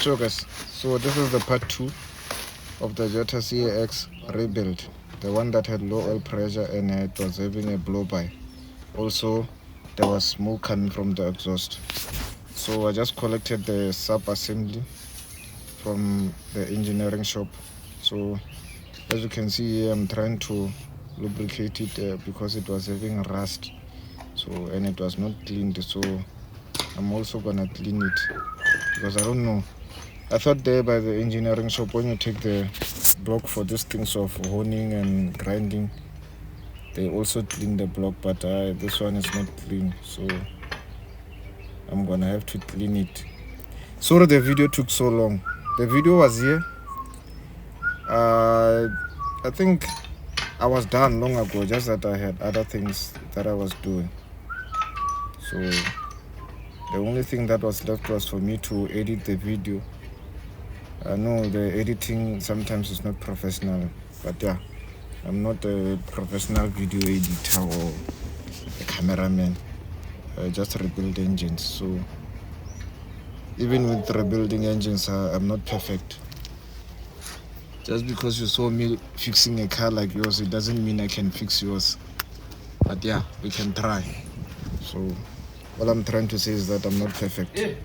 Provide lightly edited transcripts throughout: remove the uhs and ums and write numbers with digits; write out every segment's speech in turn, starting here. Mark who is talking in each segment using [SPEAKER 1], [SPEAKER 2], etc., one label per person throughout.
[SPEAKER 1] So guys, so this is the part 2 of the Jetta CAX rebuild, the one that had low oil pressure and it was having a blow-by. Also, there was smoke coming from the exhaust. So I just collected the sub-assembly from the engineering shop. So as you can see here, I'm trying to lubricate it because it was having rust, so, and it was not cleaned, so I'm also gonna clean it because I don't know. I thought there by the engineering shop, when you take the block for these things of honing and grinding, they also clean the block, but this one is not clean, so I'm gonna have to clean it. Sorry the video took so long. The video was here. I think I was done long ago, just that I had other things that I was doing. So the only thing that was left was for me to edit the video. I know the editing sometimes is not professional, but yeah, I'm not a professional video editor or a cameraman. I just rebuild engines, so even with rebuilding engines, I'm not perfect. Just because you saw me fixing a car like yours, it doesn't mean I can fix yours. But yeah, we can try. So all I'm trying to say is that I'm not perfect. There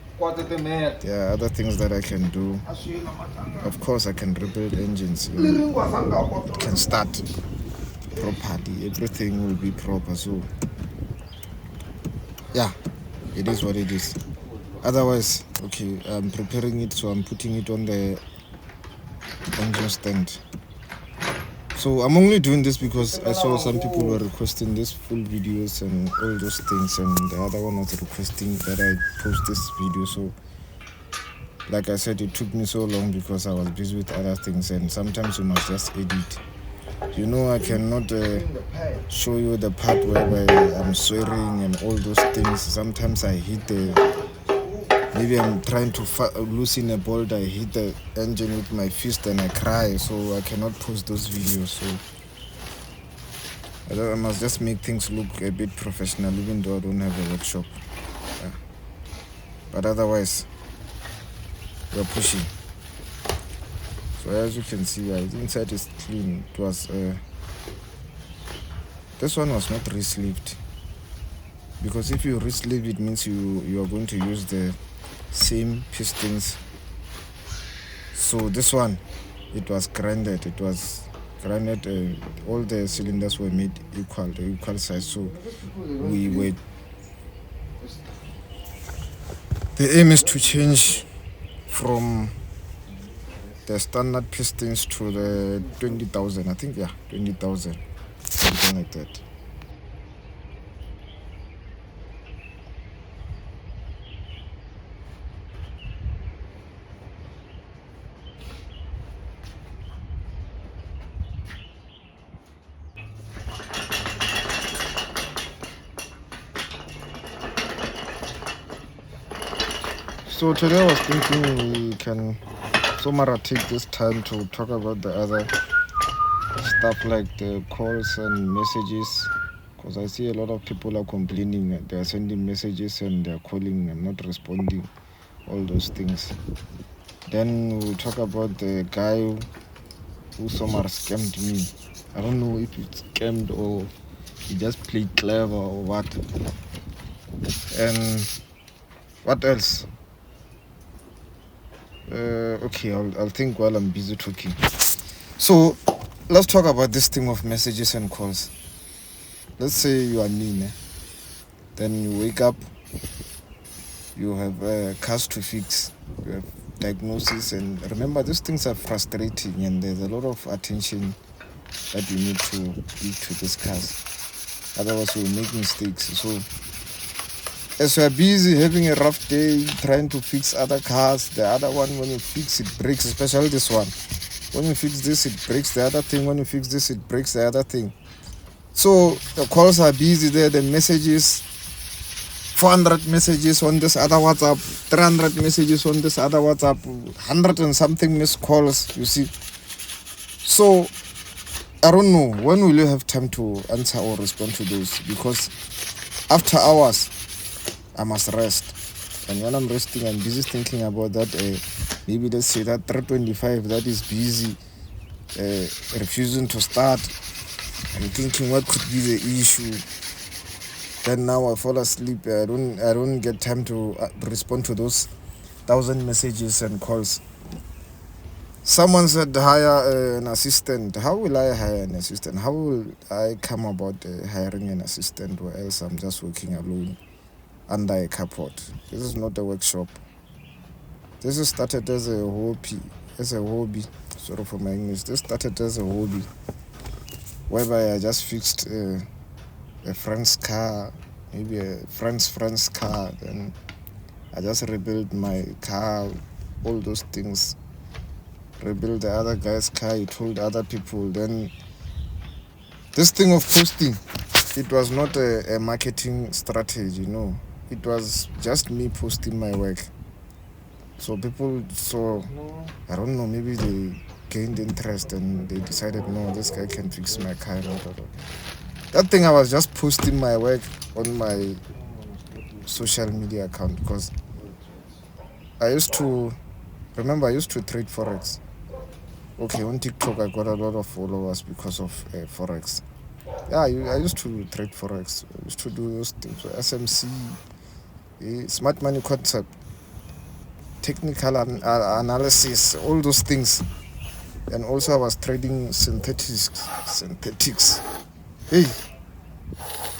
[SPEAKER 1] are other things that I can do. Of course, I can rebuild engines. It can start properly. Everything will be proper. So yeah, it is what it is. Otherwise, okay, I'm preparing it, so I'm putting it on the engine stand. So I'm only doing this because I saw some people were requesting this full videos and all those things, and the other one was requesting that I post this video. So like I said, it took me so long because I was busy with other things, and sometimes you must just edit. You know, I cannot show you the part where I'm swearing and all those things. Sometimes I hit maybe I'm trying to loosen a bolt, I hit the engine with my fist and I cry, so I cannot post those videos. So I must just make things look a bit professional, even though I don't have a workshop. Yeah. But otherwise, we're pushing. So as you can see, the inside is clean. It was this one was not re-sleeved, because if you re-sleeve it means you are going to use the same pistons. So this one, it was grinded. All the cylinders were made equal size. So the aim is to change from the standard pistons to the 20,000. I think, yeah, 20,000, something like that. So today I was thinking we can take this time to talk about the other stuff like the calls and messages, because I see a lot of people are complaining. They are sending messages and they are calling and not responding, all those things. Then we'll talk about the guy who somehow scammed me. I don't know if it's scammed or he just played clever or what. And what else? Okay, I'll think while I'm busy talking. So let's talk about this thing of messages and calls. Let's say you are me, then you wake up, you have cars to fix, you have diagnosis, and remember these things are frustrating and there's a lot of attention that you need to give to these cars, otherwise you'll make mistakes. So as you are busy having a rough day trying to fix other cars, the other one, when you fix it breaks, especially this one. When you fix this, it breaks the other thing. When you fix this, it breaks the other thing. So the calls are busy there, the messages, 400 messages on this other WhatsApp, 300 messages on this other WhatsApp, 100 and something missed calls, you see. So I don't know, when will you have time to answer or respond to those? Because after hours, I must rest. And when I'm resting, I'm busy thinking about that maybe let's say that 325 that is busy, refusing to start. I'm thinking what could be the issue. Then now I fall asleep. I don't get time to respond to those 1,000 messages and calls. Someone said hire an assistant. How will I hire an assistant? How will I come about hiring an assistant, or else I'm just working alone under a carport? This is not a workshop. This is started as a hobby. Sorry for my English. This started as a hobby, whereby I just fixed a friend's car, maybe a friend's car. Then I just rebuilt my car, all those things. Rebuild the other guy's car. He told other people. Then this thing of posting, it was not a marketing strategy. No, it was just me posting my work. So people saw, I don't know, maybe they gained interest and they decided, no, this guy can fix my car. That thing, I was just posting my work on my social media account, because I used to trade Forex. Okay, on TikTok I got a lot of followers because of Forex. Yeah, I used to trade Forex. I used to do those things. So SMC, smart money concept, technical analysis, all those things. And also I was trading synthetics. Hey,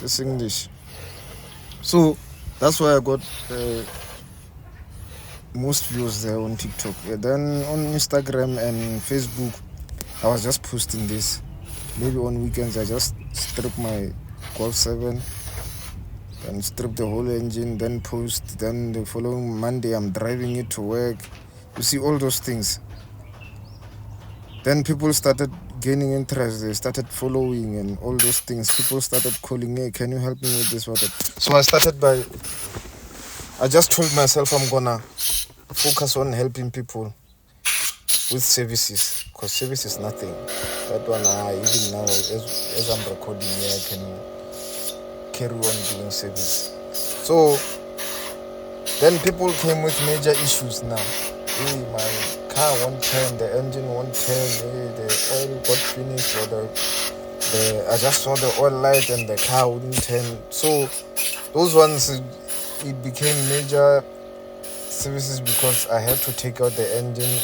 [SPEAKER 1] this English. So that's why I got most views there on TikTok. Then on Instagram and Facebook, I was just posting this. Maybe on weekends I just strip my Golf 7 and strip the whole engine, then post. Then the following Monday I'm driving it to work. You see all those things. Then people started gaining interest. They started following and all those things. People started calling, hey, can you help me with this? So I just told myself I'm gonna focus on helping people with services, because service is nothing. That one, even now, as I'm recording here, I can carry on doing service. So then people came with major issues now. Hey, my car won't turn, the engine won't turn, hey, the oil got finished, or I just saw the oil light and the car wouldn't turn. So those ones, it became major services, because I had to take out the engine,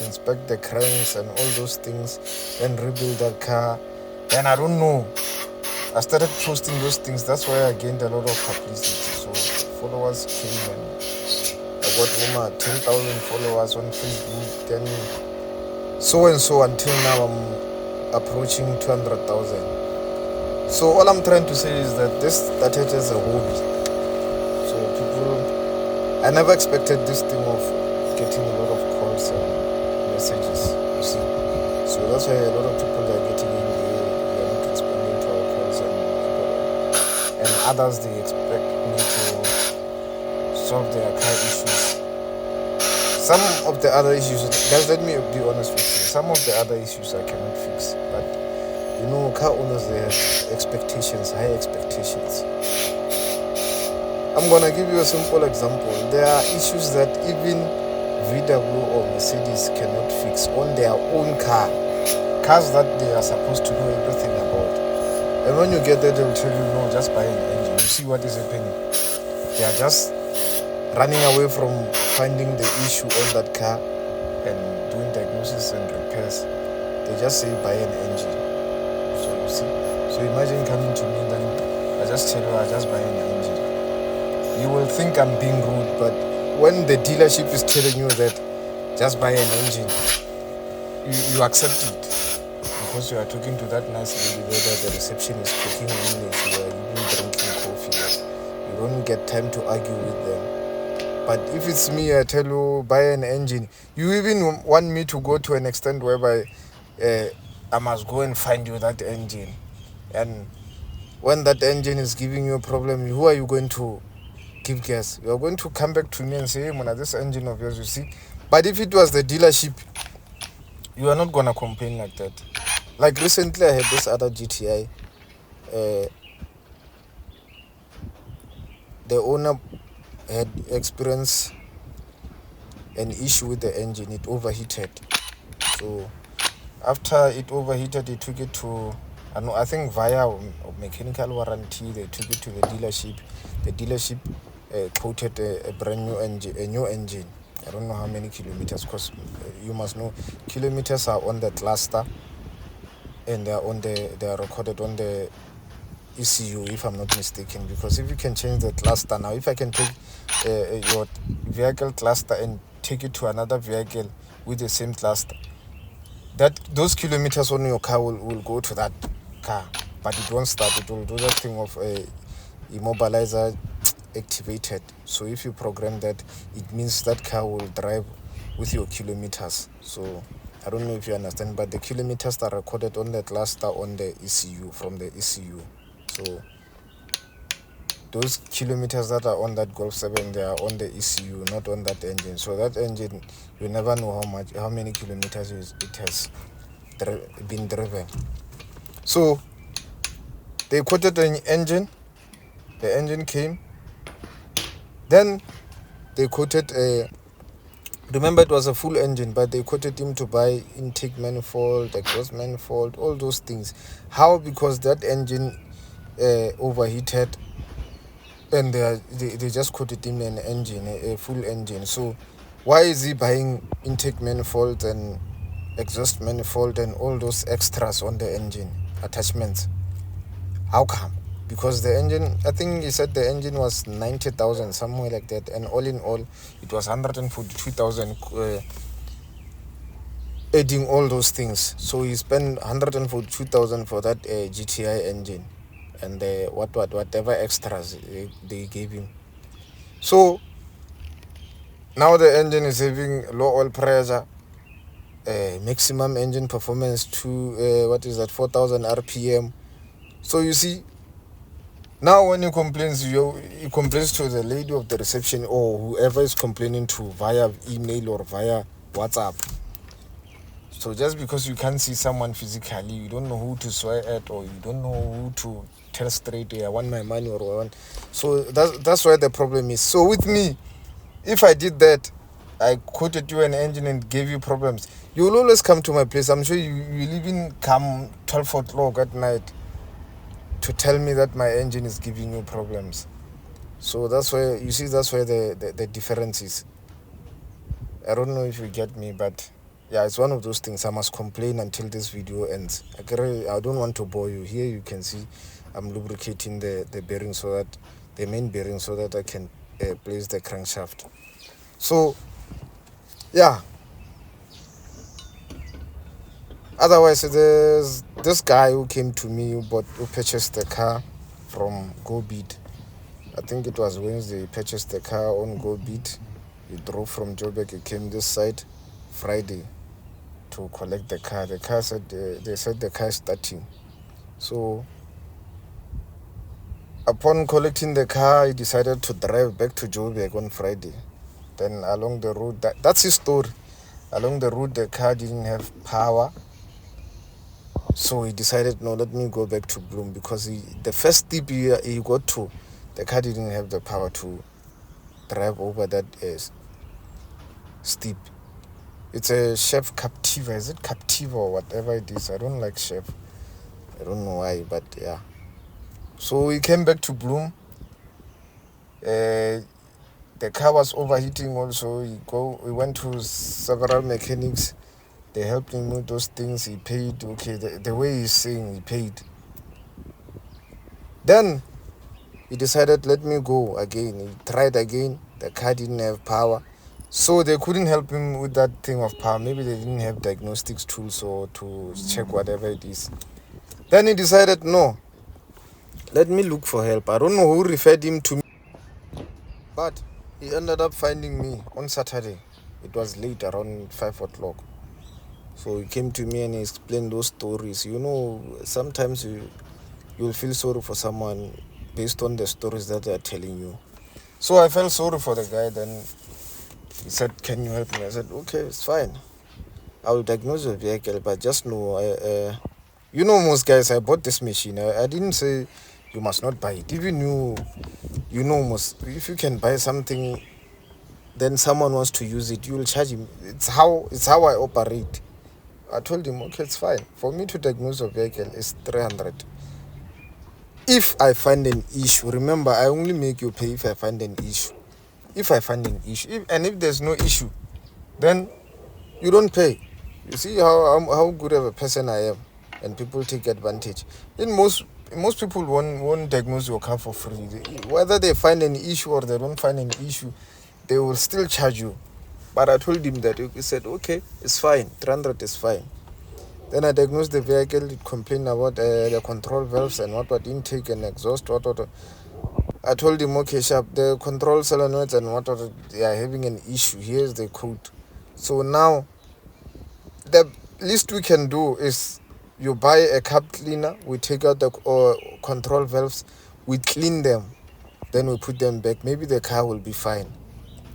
[SPEAKER 1] inspect the cranks and all those things, then rebuild that car. Then I don't know, I started posting those things. That's why I gained a lot of publicity. So followers came, and I got over 10,000 followers on Facebook. Then so and so, until now I'm approaching 200,000. So all I'm trying to say is that this started as a hobby. So I never expected this thing of getting a lot of calls and messages, you see. So that's why a lot of people are getting in there, they are not responding to our calls, and others, they expect me to solve their car issues. Some of the other issues, guys, let me be honest with you, some of the other issues I cannot fix, but you know, car owners, they have expectations, high expectations. I'm gonna give you a simple example. There are issues that even VW or Mercedes cannot fix on their own car. Cars that they are supposed to know everything about. And when you get there, they'll tell you, no, just buy an engine. You see what is happening? They are just running away from finding the issue on that car and doing diagnosis and repairs. They just say buy an engine. So you see. So imagine coming to me, then I just tell you, I just buy an engine. You will think I'm being rude, but when the dealership is telling you that just buy an engine, you accept it, because you are talking to that nice lady there, that the reception is speaking English, you are even drinking coffee. You don't get time to argue with them. But if it's me, I tell you buy an engine, you even want me to go to an extent whereby I must go and find you that engine. And when that engine is giving you a problem, who are you going to give gas? You are going to come back to me and say, hey, Mona, this engine of yours, you see. But if it was the dealership, you are not going to complain like that. Like recently, I had this other GTI. The owner had experienced an issue with the engine. It overheated. So after it overheated, they took it to, I think via mechanical warranty, they took it to the dealership. The dealership quoted a brand new engine, a new engine. I don't know how many kilometers, because you must know kilometers are on the cluster, and they are recorded on the ECU, if I'm not mistaken. Because if you can change the cluster now, if I can take your vehicle cluster and take it to another vehicle with the same cluster, that those kilometers on your car will go to that car, but it won't start. It will do that thing of immobilizer activated. So if you program that, it means that car will drive with your kilometers. So I don't know if you understand, but the kilometers are recorded on the cluster on the ECU, from the ECU. So those kilometers that are on that Golf 7, they are on the ECU, not on that engine. So that engine, you never know how many kilometers it has been driven. So they quoted an engine. The engine came. Then they quoted remember, it was a full engine, but they quoted him to buy intake manifold, exhaust manifold, all those things. How? Because that engine overheated, and they just quoted him an engine, a full engine. So why is he buying intake manifold and exhaust manifold and all those extras on the engine attachments? How come? Because the engine, I think he said the engine was 90,000, somewhere like that, and all in all it was 142,000, adding all those things. So he spent 142,000 for that GTI engine, and whatever extras they gave him. So now the engine is having low oil pressure, maximum engine performance to 4,000 RPM. So you see, now when he complains to the lady of the reception, or whoever is complaining to, via email or via WhatsApp. So just because you can't see someone physically, you don't know who to swear at, or you don't know who to tell straight, I want my money, or I want. So that's where the problem is. So with me, if I did that, I quoted you an engine and gave you problems, you will always come to my place. I'm sure you will even come 12 o'clock at night to tell me that my engine is giving you problems. So that's where the difference is. I don't know if you get me, but yeah, it's one of those things. I must complain until this video ends. I don't want to bore you. Here you can see I'm lubricating the bearing, so that the main bearing, so that I can place the crankshaft. So yeah, otherwise there's this guy who came to me, who purchased the car from GoBeat. I think it was Wednesday. He purchased the car on GoBeat. He drove from Joburg. He came this side Friday to collect the car. The car said they said the car is starting. So upon collecting the car, he decided to drive back to Joburg on Friday. Then along the road, that's his story. Along the road, the car didn't have power. So he decided, no, let me go back to Bloom, because the first step he got to, the car didn't have the power to drive over that steep. It's a Chef Captiva. Is it Captiva or whatever it is? I don't like Chef. I don't know why, but yeah. So he came back to Bloom. The car was overheating also. We went to several mechanics. They helped him with those things. He paid. Okay, the way he's saying, he paid. Then he decided, let me go again. He tried again. The car didn't have power. So they couldn't help him with that thing of power. Maybe they didn't have diagnostics tools or to check whatever it is. Then he decided, no, let me look for help. I don't know who referred him to me, but he ended up finding me on Saturday. It was late, around 5 o'clock. So he came to me and he explained those stories. You know, sometimes you'll feel sorry for someone based on the stories that they're telling you. So I felt sorry for the guy. Then he said, can you help me? I said, okay, it's fine. I will diagnose your vehicle, but just know, you know, most guys, I bought this machine. I didn't say you must not buy it. Even you know, most, if you can buy something then someone wants to use it, you will charge him. It's how I operate. I told him, okay, it's fine. For me to diagnose a vehicle is 300. If I find an issue, remember, I only make you pay if I find an issue. If I find an issue, if there's no issue, then you don't pay. You see how good of a person I am, and people take advantage. Most people won't diagnose your car for free. Whether they find an issue or they don't find an issue, they will still charge you. But I told him that. He said, okay, it's fine. 300 is fine. Then I diagnosed the vehicle. It complained about the control valves and what intake and exhaust, what. I told him, okay, sharp, the control solenoids and what they are having an issue. Here's the code. So now, the least we can do is you buy a cab cleaner, we take out the control valves, we clean them, then we put them back. Maybe the car will be fine.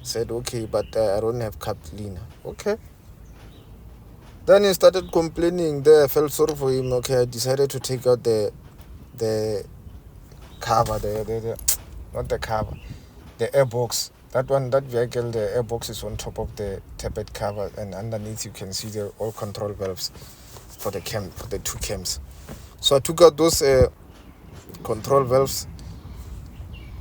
[SPEAKER 1] Said, okay, but I don't have cab cleaner. Okay. Then he started complaining there. I felt sorry for him. Okay, I decided to take out the cover, not the cover, the airbox. That vehicle, the airbox is on top of the tapered cover, and underneath you can see the all control valves for the two cams. So I took out those control valves.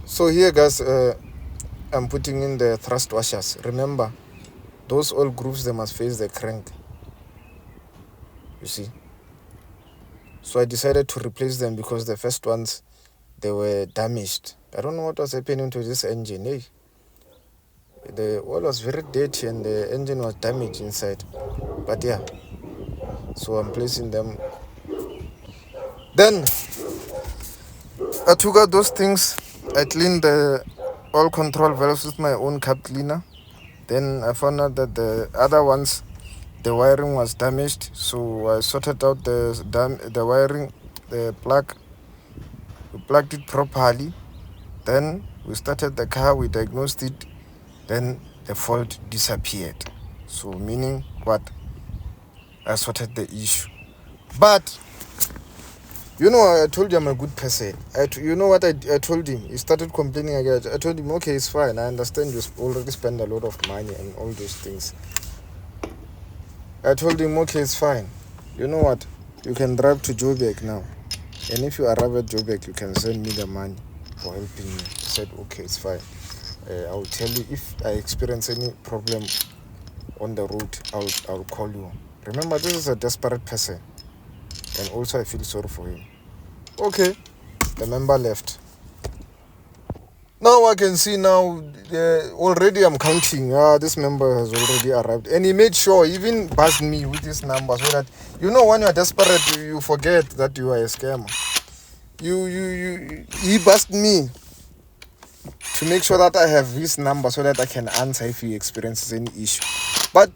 [SPEAKER 1] So here, guys, I'm putting in the thrust washers. Remember, those oil grooves, they must face the crank. You see. So I decided to replace them because the first ones, they were damaged. I don't know what was happening to this engine. Hey, the oil was very dirty and the engine was damaged inside. But yeah, so I'm placing them. Then I took out those things. I cleaned the oil control valves with my own cab cleaner. Then I found out that the other ones, the wiring was damaged. So I sorted out the wiring, the plug. We plugged it properly. Then we started the car, we diagnosed it. Then the fault disappeared. So meaning what? I sorted the issue. But you know, I told you I'm a good person. You know what I told him? He started complaining again. I told him, okay, it's fine. I understand you already spend a lot of money and all those things. I told him, okay, it's fine. You know what? You can drive to Joburg now. And if you arrive at Joburg, you can send me the money for helping me. He said, okay, it's fine. I will tell you if I experience any problem on the road, I'll call you. Remember, this is a desperate person. And also I feel sorry for him. Okay, the member left. Now I can see now, already I'm counting. This member has already arrived. And he made sure, he even buzzed me with this number so that, you know, when you're desperate, you forget that you are a scammer. He buzzed me to make sure that I have his number so that I can answer if he experiences any issue. But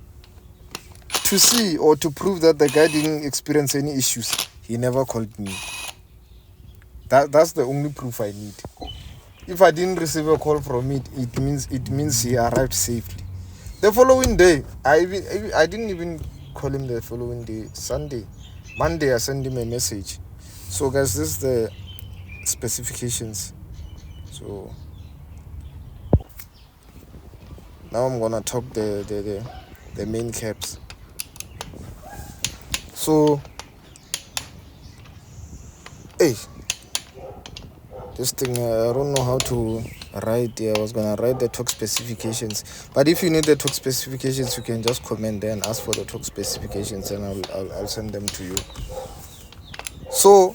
[SPEAKER 1] to see or to prove that the guy didn't experience any issues, he never called me. That's the only proof I need. If I didn't receive a call from it means he arrived safely. The following day, I didn't even call him the following day. Sunday, Monday, I sent him a message. So guys, this is the specifications. So now I'm gonna talk the main caps. So, hey, this thing, I don't know how to write. I was gonna write the talk specifications, but if you need the talk specifications, you can just comment there and ask for the talk specifications, and I'll send them to you. So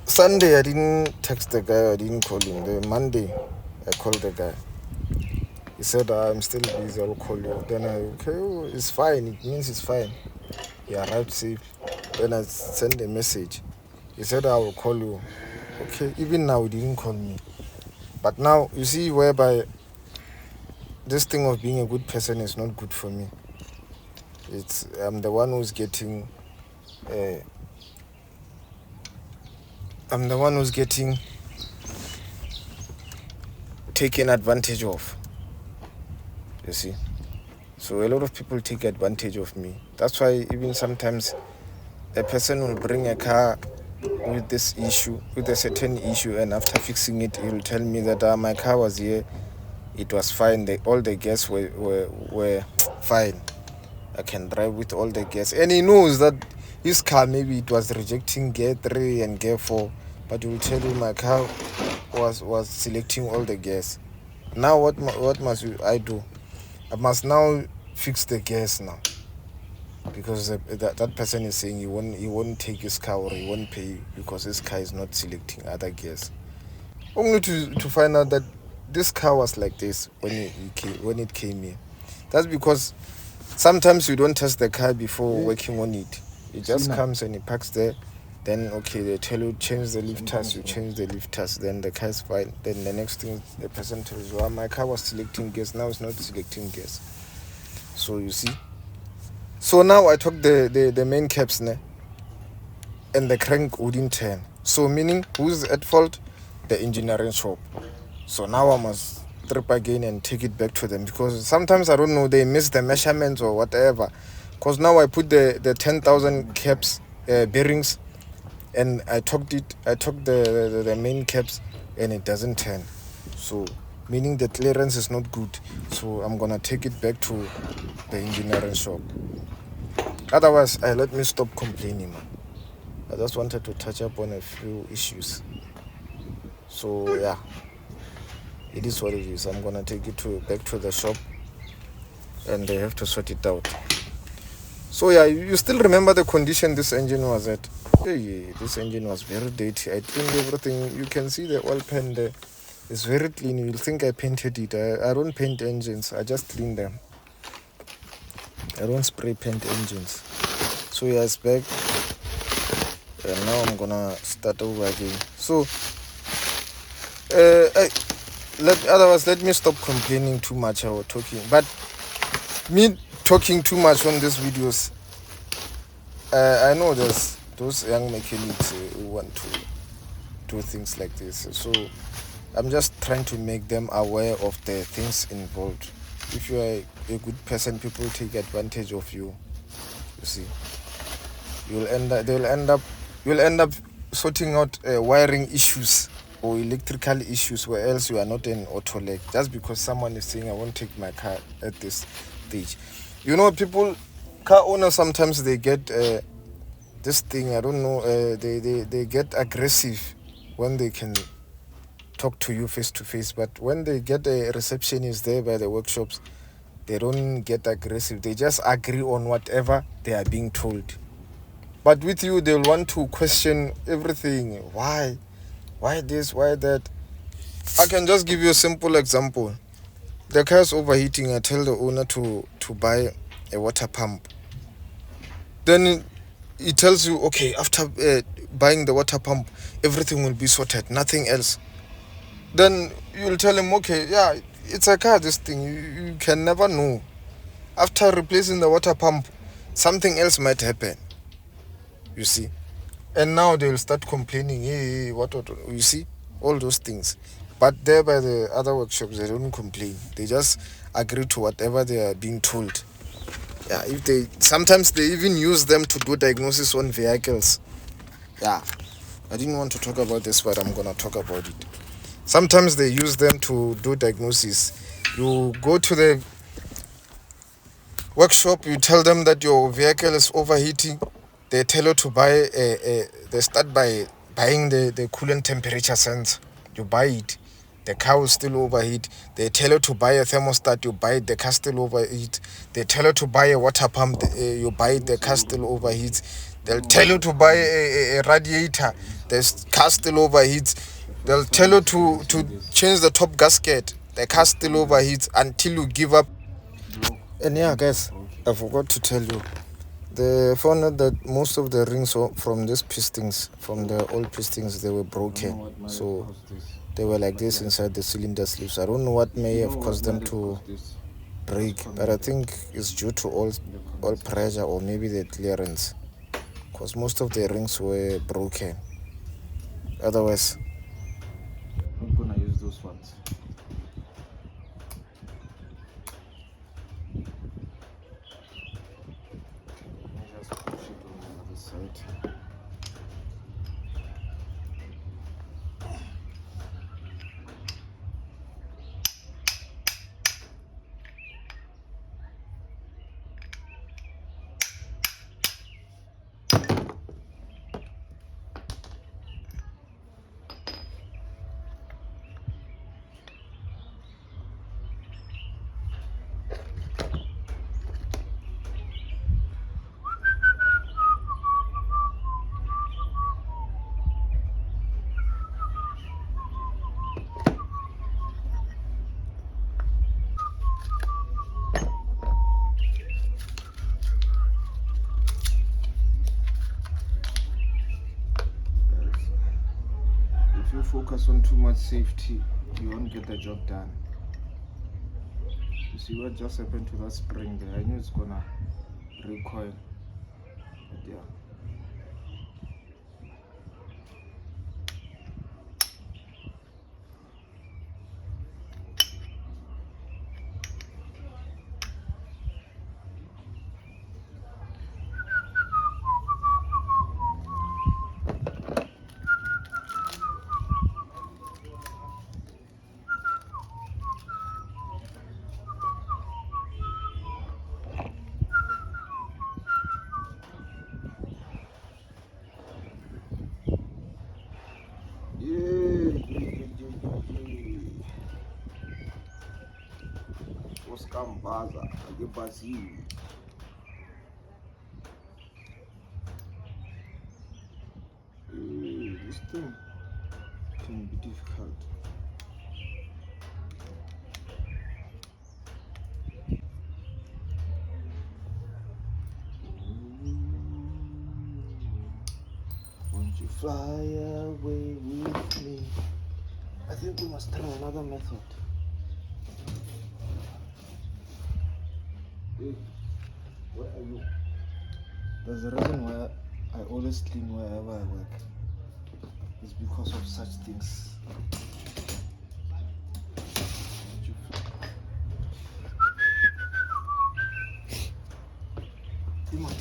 [SPEAKER 1] Sunday I didn't text the guy, I didn't call him. The Monday I called the guy. He said, I'm still busy, I'll call you. Then okay, it's fine. It means it's fine. He arrived safe. Then I sent a message. He said, I will call you. Okay, even now he didn't call me. But now, you see, whereby this thing of being a good person is not good for me. I'm the one who's getting... taken advantage of. You see? So a lot of people take advantage of me. That's why even sometimes a person will bring a car with this issue, with a certain issue, and after fixing it, he'll tell me that my car was here it was fine. All the gas were fine. I can drive with all the gas, and he knows that his car, maybe it was rejecting gear 3 and gear 4, but he will tell you my car was selecting all the gas. Now what must I do? I must now fix the gas now, because that person is saying he won't take his car, or he won't pay because his car is not selecting other gears. Only to find out that this car was like this when it came here. That's because sometimes you don't test the car before working on it. It just comes and it parks there. Then okay, they tell you change the lifters. You change the lifters. Then the car is fine. Then the next thing the person tells you, my car was selecting gas. Now it's not selecting gas. So you see. So now I took the main caps, and the crank wouldn't turn. So meaning, who's at fault? The engineering shop. So now I must trip again and take it back to them, because sometimes I don't know, they miss the measurements or whatever. Because now I put the 10,000 caps bearings, and I took the main caps, and it doesn't turn. So meaning the clearance is not good. So I'm gonna take it back to the engineering shop. Otherwise, let me stop complaining, man. I just wanted to touch up on a few issues. So yeah, it is what it is. I'm gonna take it back to the shop, and they have to sort it out. So yeah, you still remember the condition this engine was at? Hey, this engine was very dirty. I cleaned everything. You can see the oil pan there. It's very clean. You'll think I painted it. I don't paint engines. I just clean them. I don't spray paint engines. So yeah, it's back. And now I'm gonna start over again. So otherwise, let me stop complaining too much or talking. But me talking too much on these videos, I know there's those young mechanics who want to do things like this. So I'm just trying to make them aware of the things involved. If you are a good person, people take advantage of you. You see, you'll end up sorting out wiring issues or electrical issues, where else you are not an auto leg, just because someone is saying I won't take my car at this stage. You know, car owners, sometimes they get this thing, I don't know, they get aggressive when they can talk to you face to face, but when they get a receptionist there by the workshops, they don't get aggressive. They just agree on whatever they are being told. But with you, they'll want to question everything. Why this, why that? I can just give you a simple example. The car is overheating. I tell the owner to buy a water pump. Then he tells you, okay, after buying the water pump, everything will be sorted, nothing else. Then you'll tell him, okay, yeah, it's a car, this thing. You can never know. After replacing the water pump, something else might happen. You see? And now they will start complaining, hey, what, you see? All those things. But there by the other workshops, they don't complain. They just agree to whatever they are being told. Yeah, sometimes they even use them to do diagnosis on vehicles. Yeah, I didn't want to talk about this, but I'm gonna talk about it. Sometimes they use them to do diagnosis. You go to the workshop, you tell them that your vehicle is overheating. They tell you to buy they start by buying the coolant temperature sensor. You buy it, the car will still overheat. They tell you to buy a thermostat, you buy it, the car still overheat. They tell you to buy a water pump, you buy it, the car still overheats. They'll tell you to buy a radiator, the car still overheats. They'll tell you to change the top gasket, the car still overheats until you give up. And yeah, guys, I forgot to tell you, they found out that most of the rings from these pistons, from the old pistons, they were broken. So they were like this inside the cylinder sleeves. I don't know what may have caused them to break, but I think it's due to oil pressure or maybe the clearance, because most of the rings were broken. Otherwise, I'm gonna use those ones. Just push it on the other side. focus on too much safety, you won't get the job done. You see what just happened to that spring there? I knew it's gonna recoil, but yeah. Oskambaza, Brazil. This thing can be difficult. Won't you fly away with me? I think we must try another method. Hey, where are you? There's a reason why I always clean wherever I work. It's because of such things. Come on.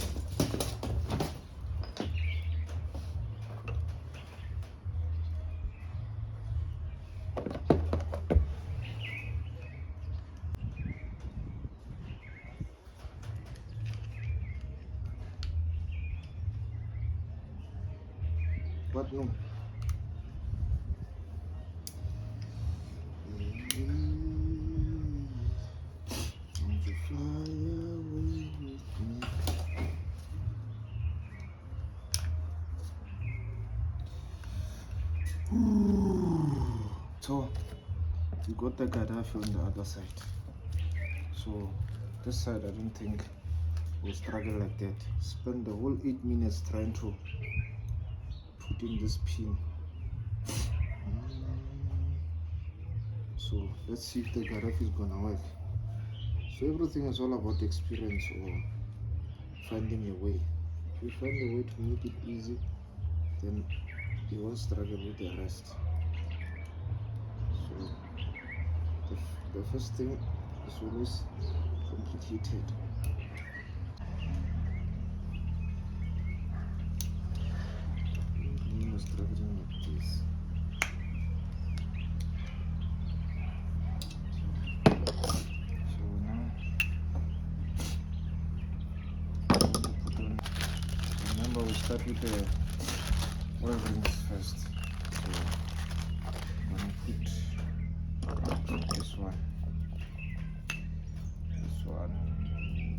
[SPEAKER 1] What no? Won't you fly away with me? So you got the Gaddafi on the other side. So this side I don't think will struggle like that. Spend the whole 8 minutes trying to put in this pin. So let's see if the Gaddafi is gonna work. So everything is all about experience or finding a way. If you find a way to make it easy, then you won't struggle with the rest. So the first thing is always complicated. I'm struggling with this. So now I'm going to put on. Remember, we start with the oil rings first. So I'm going to put this one, this one,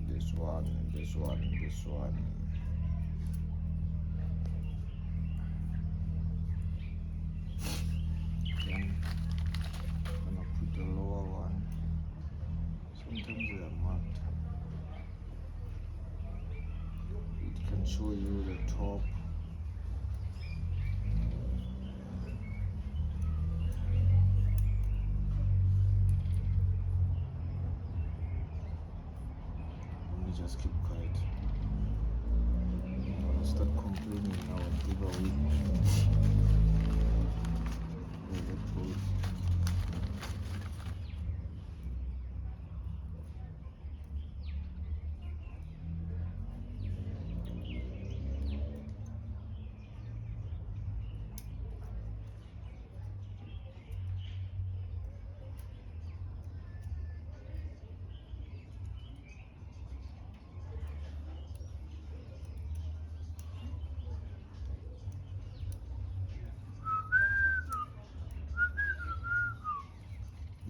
[SPEAKER 1] this one, this one, this one. Then I'm going to put the lower one. Sometimes they are marked. It can show you the top. Just keep quiet. I'll start complaining now and give away where that goes.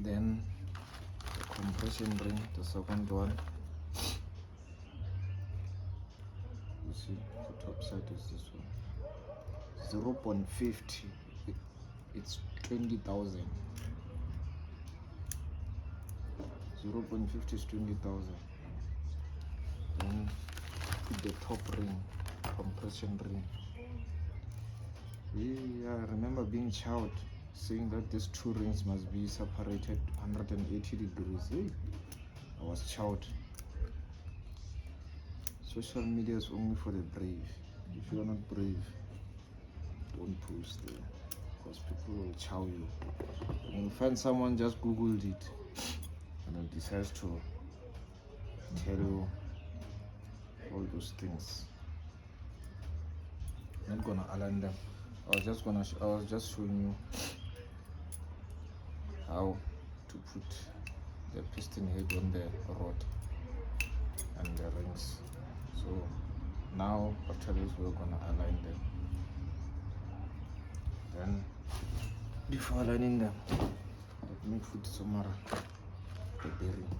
[SPEAKER 1] Then the compression ring, the second one. You see, the top side is this one. 0.50. It's 20,000. 0.50 is 20,000. Then put the top ring, compression ring. Yeah, I remember being chowed saying that these two rings must be separated 180 degrees. Hey, I was chowed. Social media is only for the brave. If you are not brave, don't post there, because people will chow you. And you'll find someone just googled it and it decides to tell you all those things. I'm not gonna align them. I was just showing you how to put the piston head on the rod and the rings. So now after this we're gonna align them. Then before aligning them, let me put some more the bearing.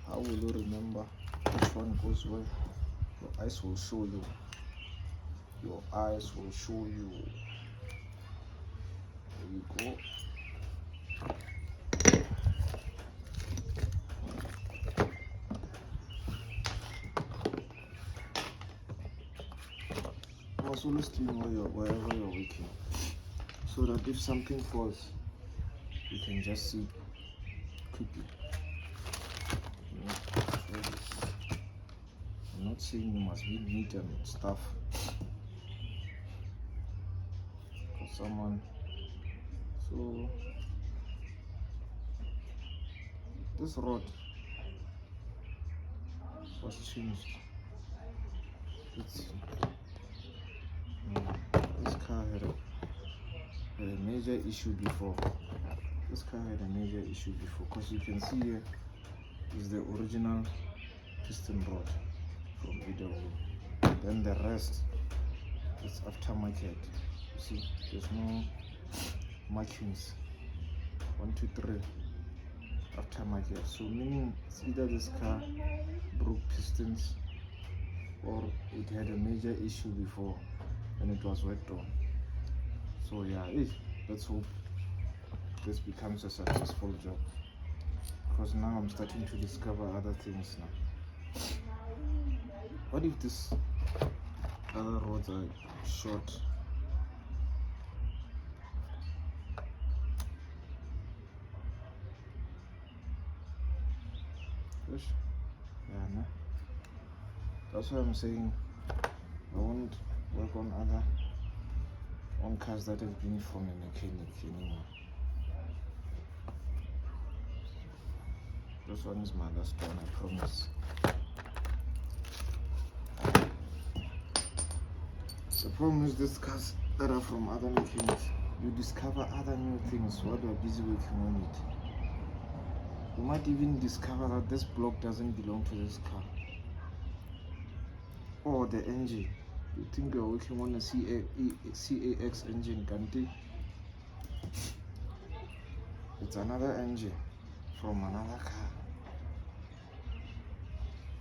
[SPEAKER 1] How will you remember which one goes where? Your eyes will show you. Your eyes will show you. There you go. Also always clean wherever you're working, so that if something falls, you can just see quickly. I'm not saying you must be neat and stuff, because someone. So this rod was changed. Let's see. This car had a major issue before. This car had a major issue before, because you can see here is the original piston rod from VW. Then the rest is aftermarket. You see, there's no markings. 1, 2, 3 aftermarket. So meaning it's either this car broke pistons or it had a major issue before and it was worked on. So yeah, let's hope this becomes a successful job, because now I'm starting to discover other things now. What if this other rods are short? Yeah, no. That's why I'm saying I won't work on cars that have been from a mechanic anymore. This one is my last one, I promise. The problem is these cars that are from other mechanics, you discover other new things while you're busy working on it. You might even discover that this block doesn't belong to this car, or the engine. You think you're working on a CAX engine, can't it? It's another engine from another car.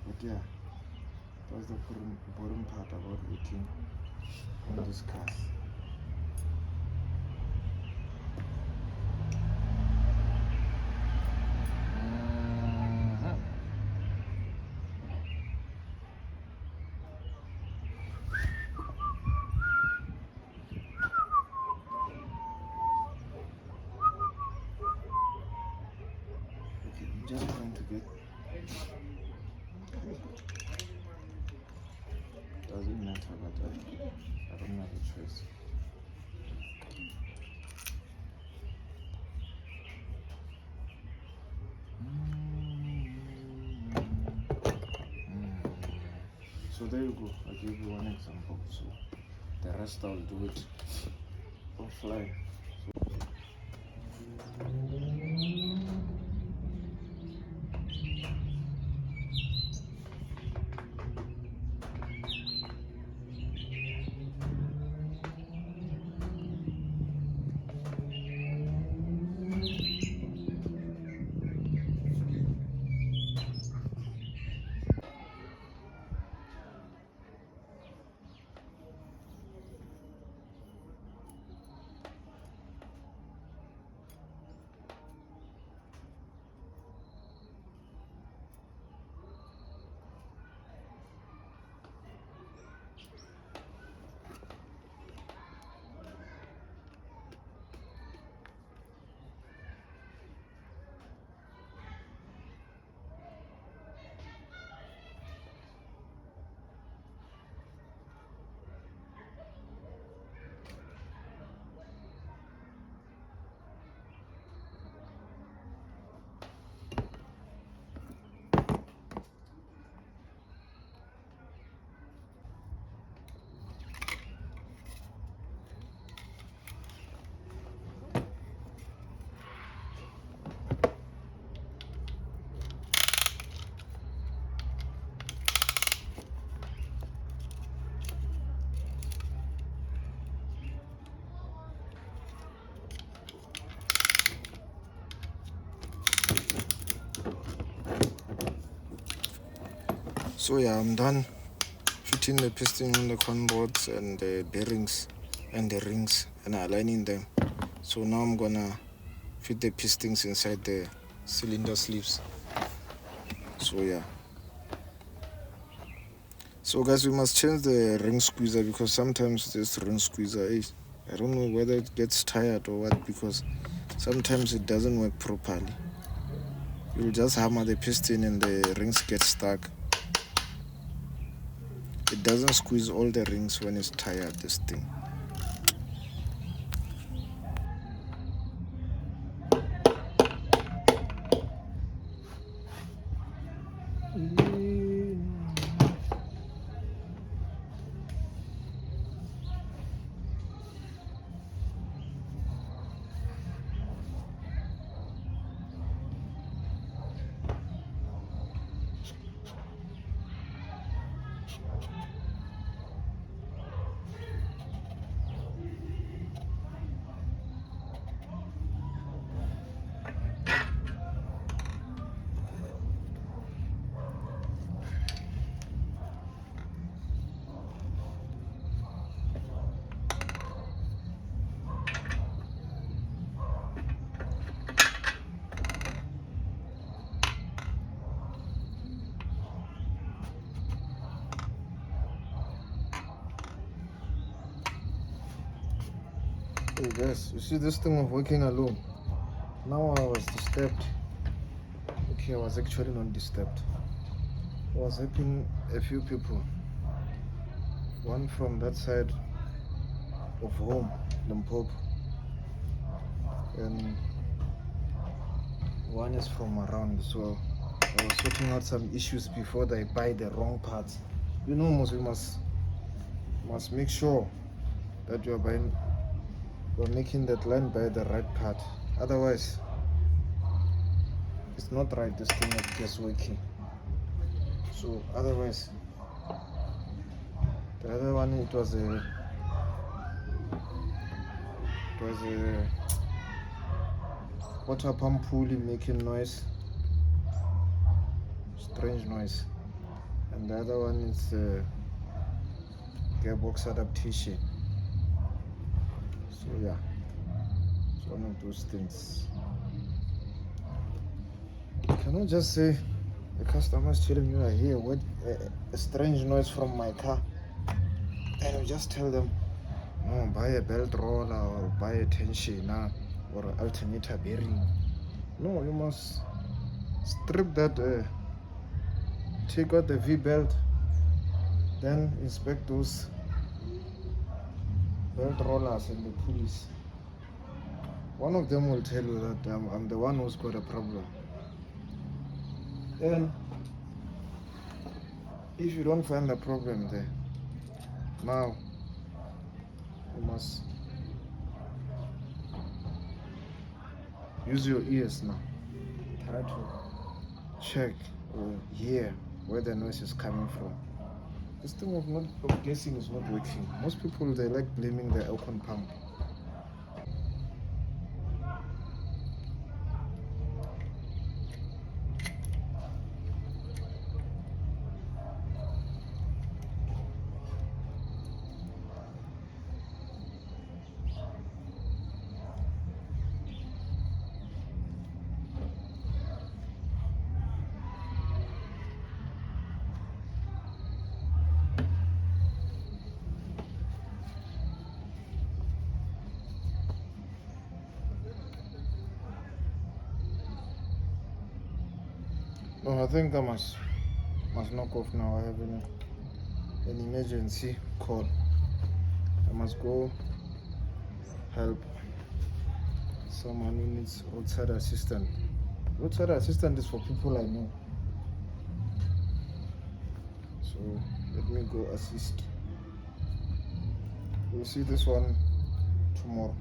[SPEAKER 1] But yeah, that's the boring part about working on these cars. Okay, I'm just trying to get. Doesn't matter, but I don't have a choice. So there you go. I gave you one example. So the rest I'll do it offline. So yeah, I'm done fitting the piston on the con rods and the bearings and the rings and aligning them. So now I'm gonna fit the pistons inside the cylinder sleeves. So yeah. So guys, we must change the ring squeezer because sometimes this ring squeezer is, I don't know whether it gets tired or what, because sometimes it doesn't work properly. You'll just hammer the piston and the rings get stuck. It doesn't squeeze all the rings when it's tired, this thing. Hey guys, you see this thing of working alone? Now I was disturbed. Okay, I was actually not disturbed. I was helping a few people. One from that side of home, Limpopo, and one is from around. So I was sorting out some issues before they buy the wrong parts. You know, we must make sure that you're making that line buy the right part. Otherwise, it's not right. This thing is just working. So otherwise, the other one, it was a water pump pulley making noise, strange noise, and the other one is gearbox adaptation. So yeah, it's one of those things. You cannot just say the customer is telling you I hear what a strange noise from my car, and you just tell them, no, buy a belt roller or buy a tensioner or alternator bearing. No, you must strip that, take out the V-belt, then inspect those belt rollers and the pulleys. One of them will tell you that I'm the one who's got a problem. And if you don't find the problem there, now you must use your ears now. Try to check or hear where the noise is coming from. This thing of guessing is not working. Most people, they like blaming the aircon pump. No, I think I must knock off now. I have an emergency call. I must go help someone who needs roadside assistant. Roadside assistant is for people I know. So let me go assist. We'll see this one tomorrow.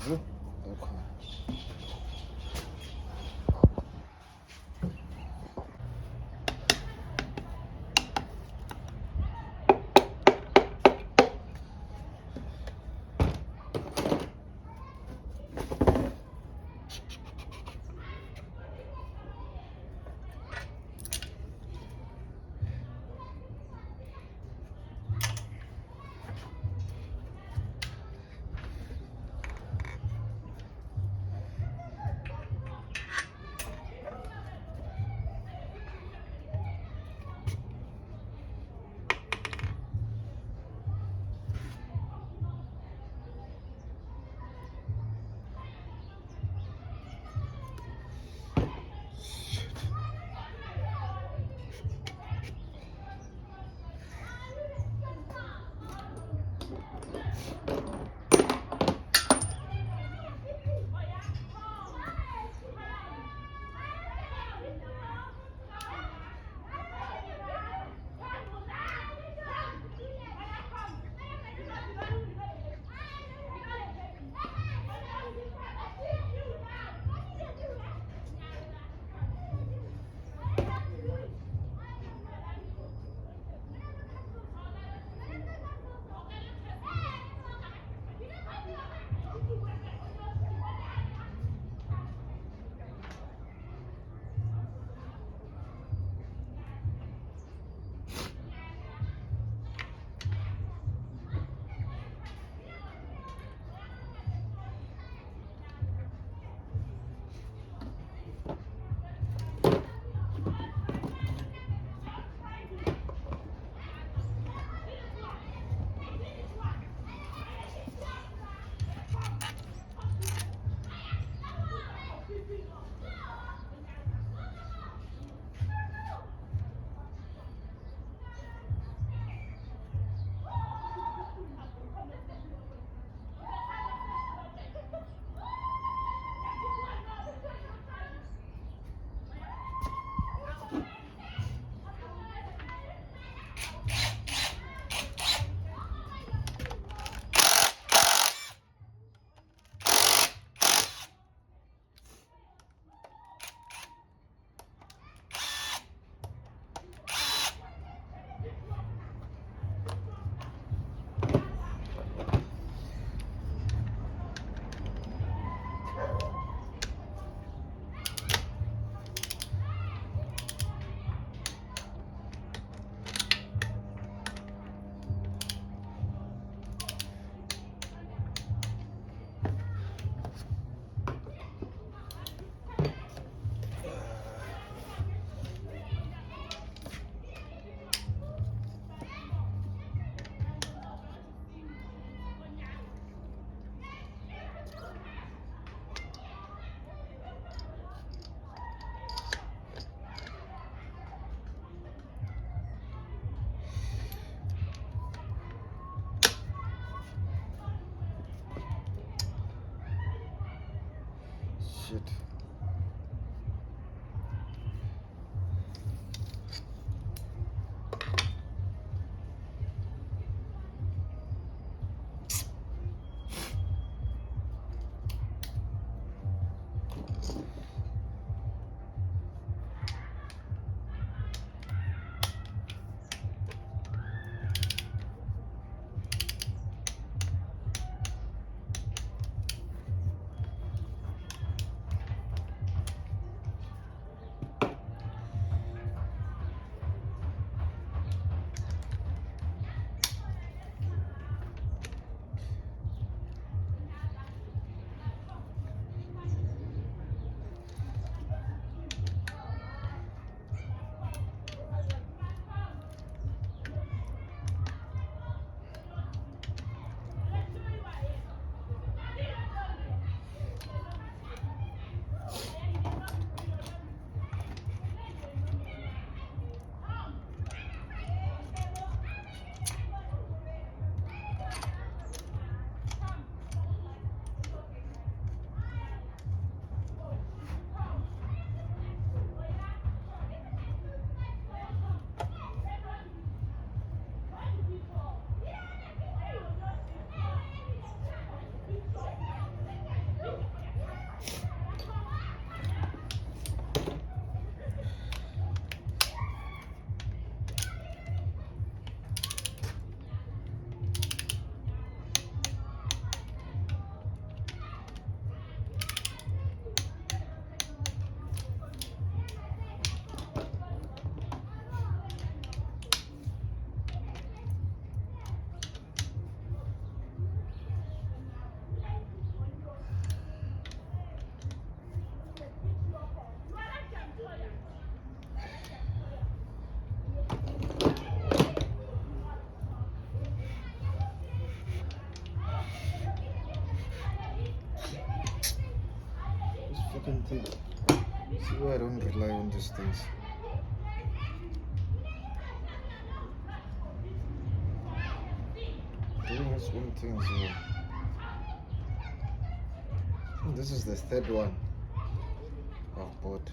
[SPEAKER 1] Okay. Shit. fucking thick. See why I don't rely on these things. Doing its own things here. This is the third one I've bought.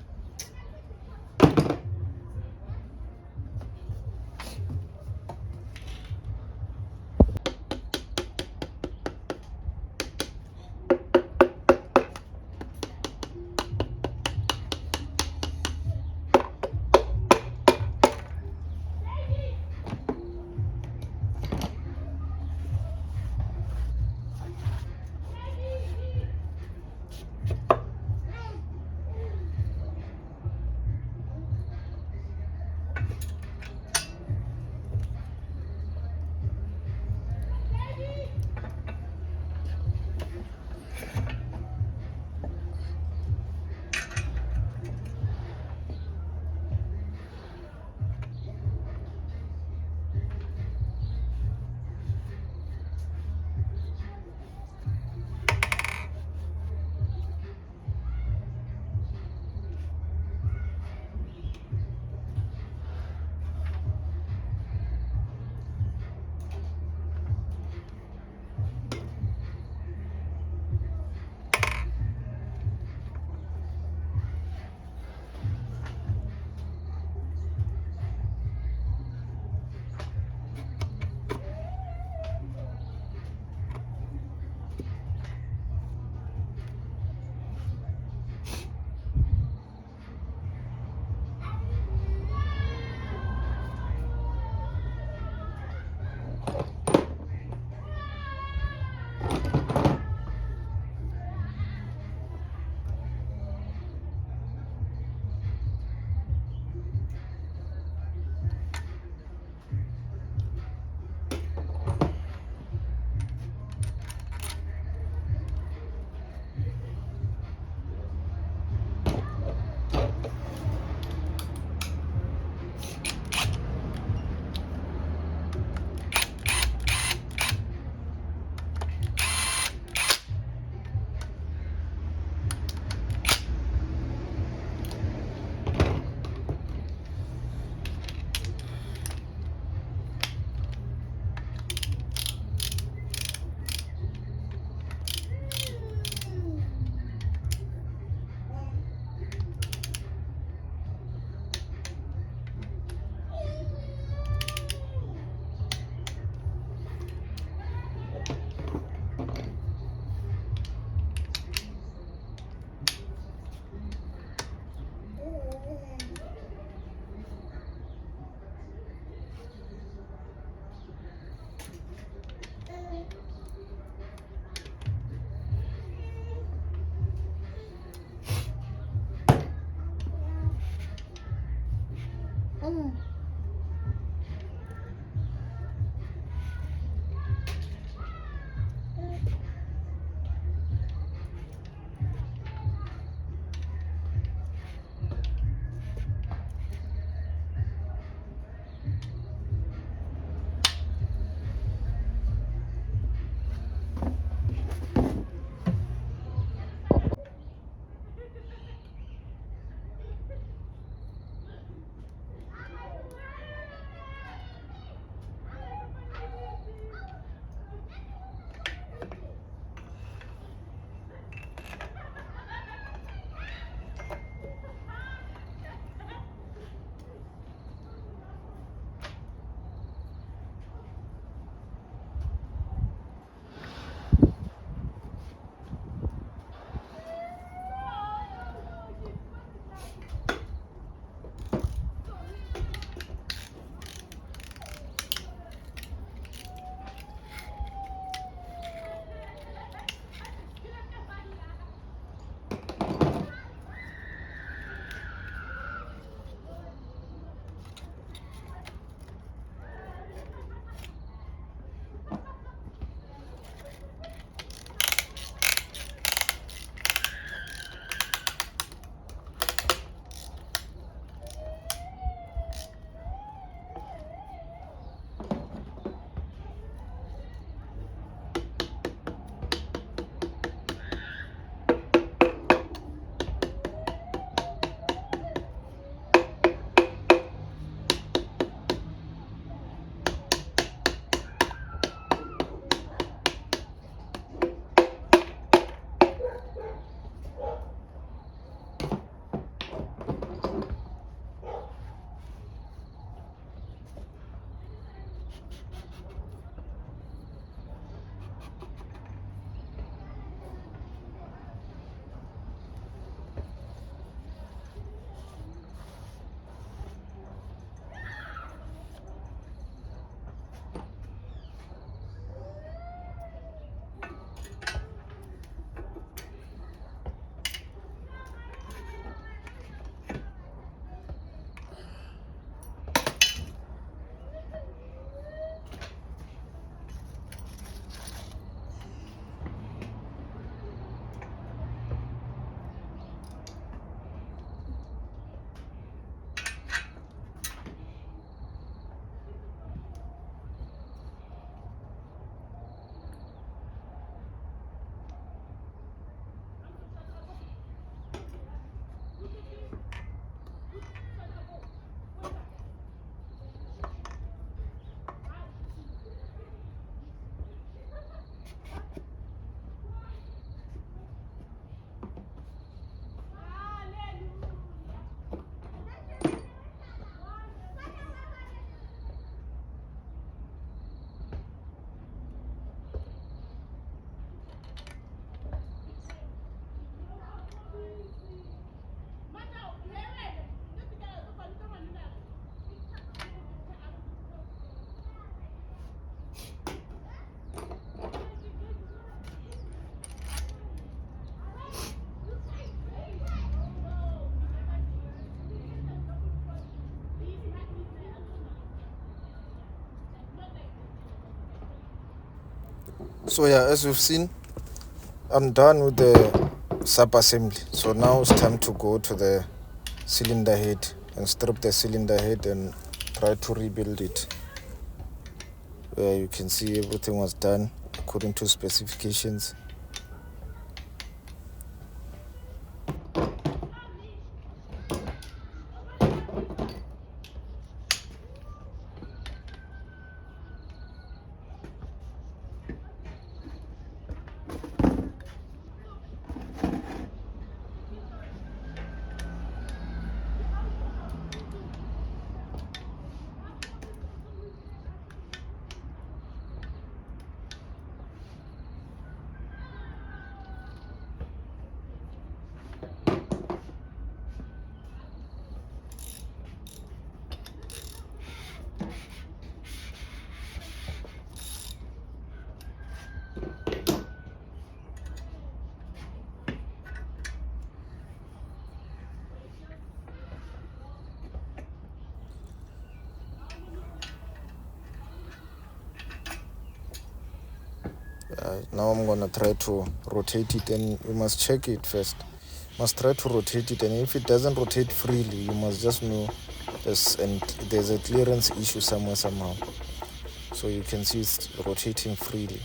[SPEAKER 1] So yeah, as you've seen, I'm done with the sub-assembly. So now it's time to go to the cylinder head and strip the cylinder head and try to rebuild it. Where you can see everything was done according to specifications. Now I'm gonna try to rotate it, and you must check it first. Must try to rotate it, and if it doesn't rotate freely, you must just know there's a clearance issue somewhere somehow. So you can see it's rotating freely.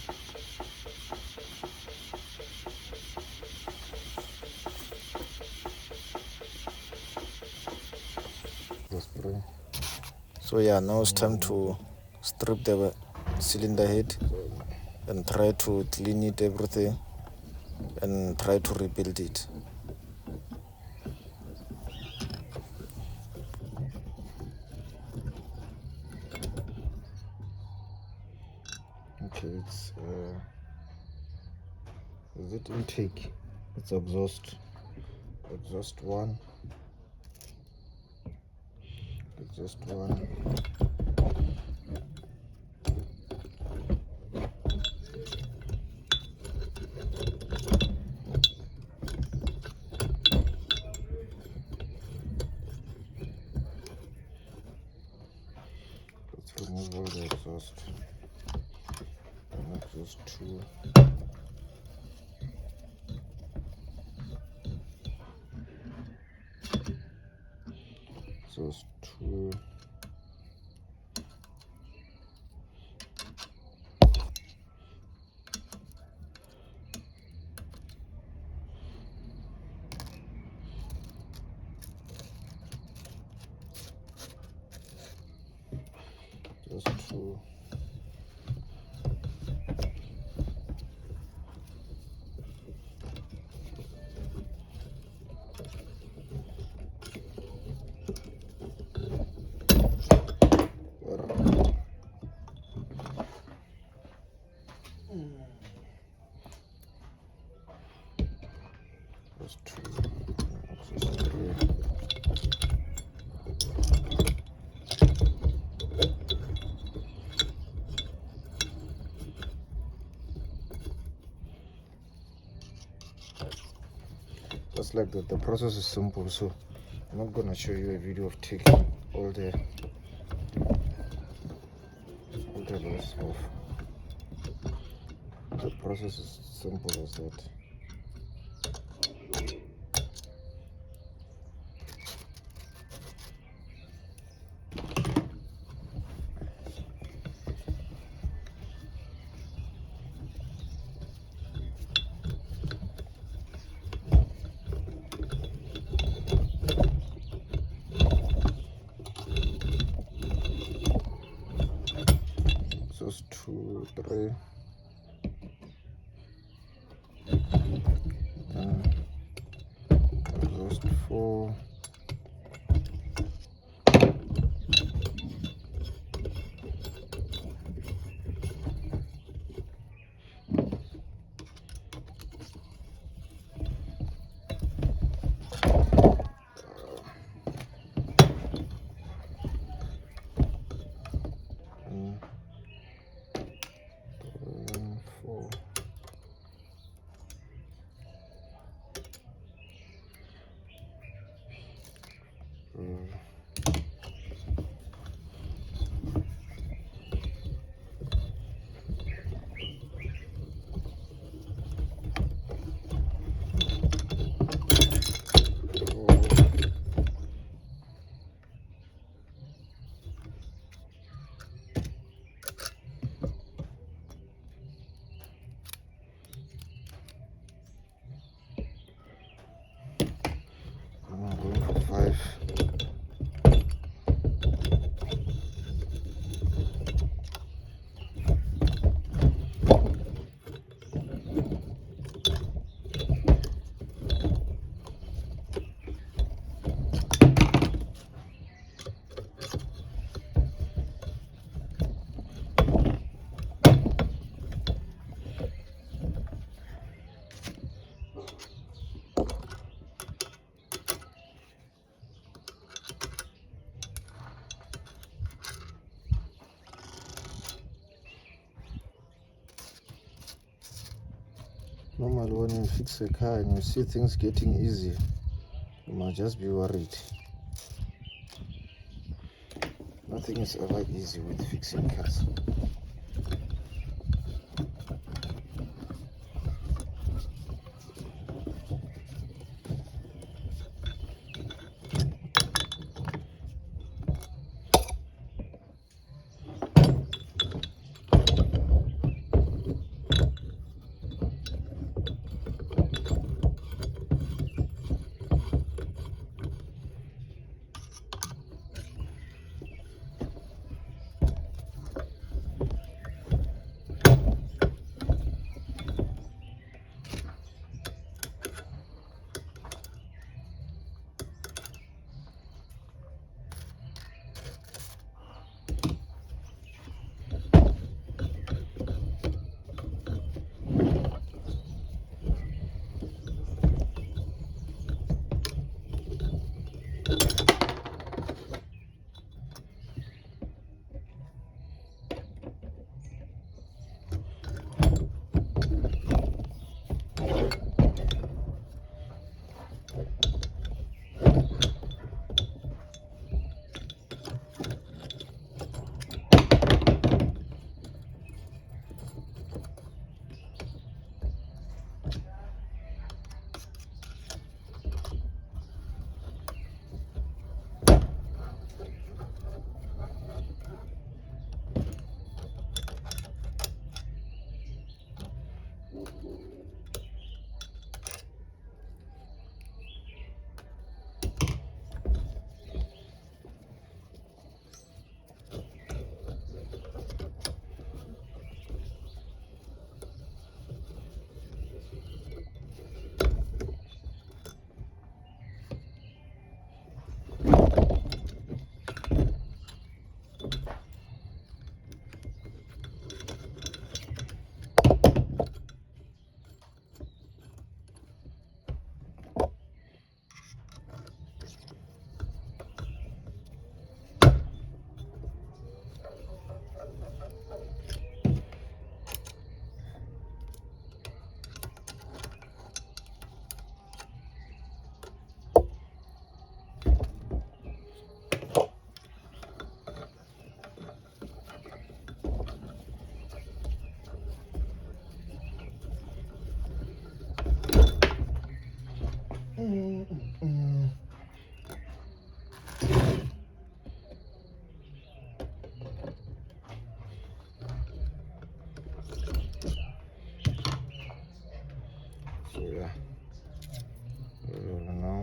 [SPEAKER 1] So yeah, now it's time to strip the cylinder head and try to clean it, everything, and try to rebuild it. Okay, is it intake? It's exhaust one, exhaust one. Let's remove all the exhaust. And exhaust two. Exhaust two. Exhaust two. Exhaust two. Exhaust three. Just like that. The process is simple, so I'm not gonna show you a video of taking all the rest off. The process is simple as that. Exhaust two, three. Exhaust four. Four. Normally when you fix a car and you see things getting easier, you must just be worried. Nothing is ever easy with fixing cars. So yeah, now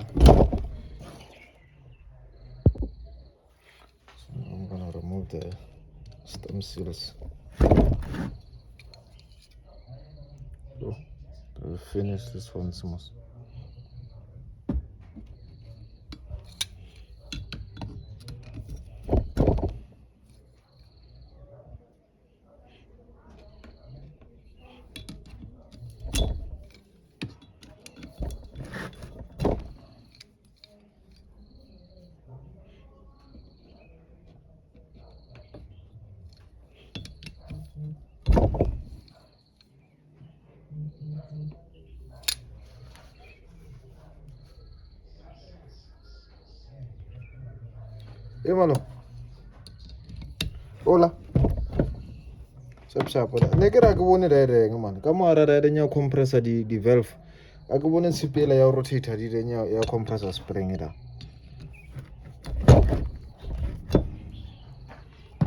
[SPEAKER 1] I'm gonna remove the stem seals. So we'll finish this one smooth. Hey, Malo. Hola. Sharp. Ne ke ra ke bone direng man. Ka mo ara direng ya compressor di valve. A ke bone sepela ya rotator di direng ya compressor spring ida.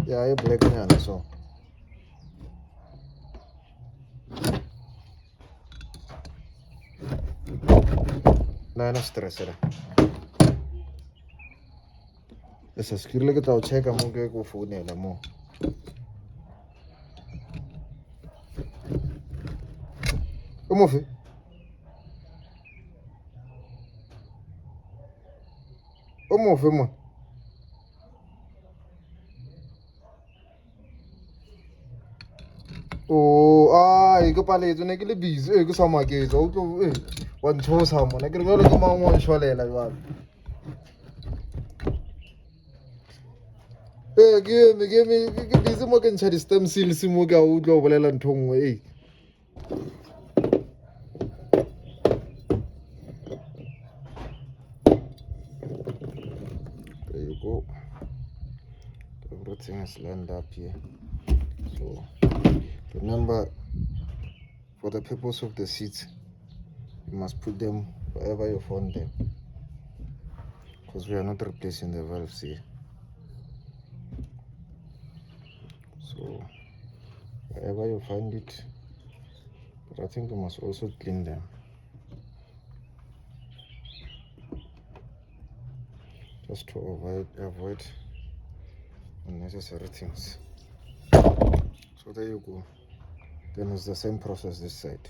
[SPEAKER 1] Ya e black nyana so. Na stress ida. Esa skirle ke tao check mo ke go phone la mo. Como fe? Como fe mo? Oh, ke pale etse ne ke le busy ke sa maketsa o tlo wa ntshosa mo ne ke re jwale ke mang wa nshwalela jwale ke busy mo ke ntsha di-stem seals mo ke a utlwa o bolela ntho nngwe everything is lined up here. So remember, for the purpose of the seats, you must put them wherever you found them, because we are not replacing the valves here. So wherever you find it, but I think you must also clean them, just to avoid unnecessary things. So there you go. Then it's the same process this side.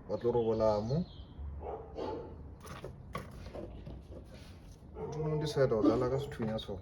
[SPEAKER 1] ba tlo robola mo no decide go dlala ka sethunya so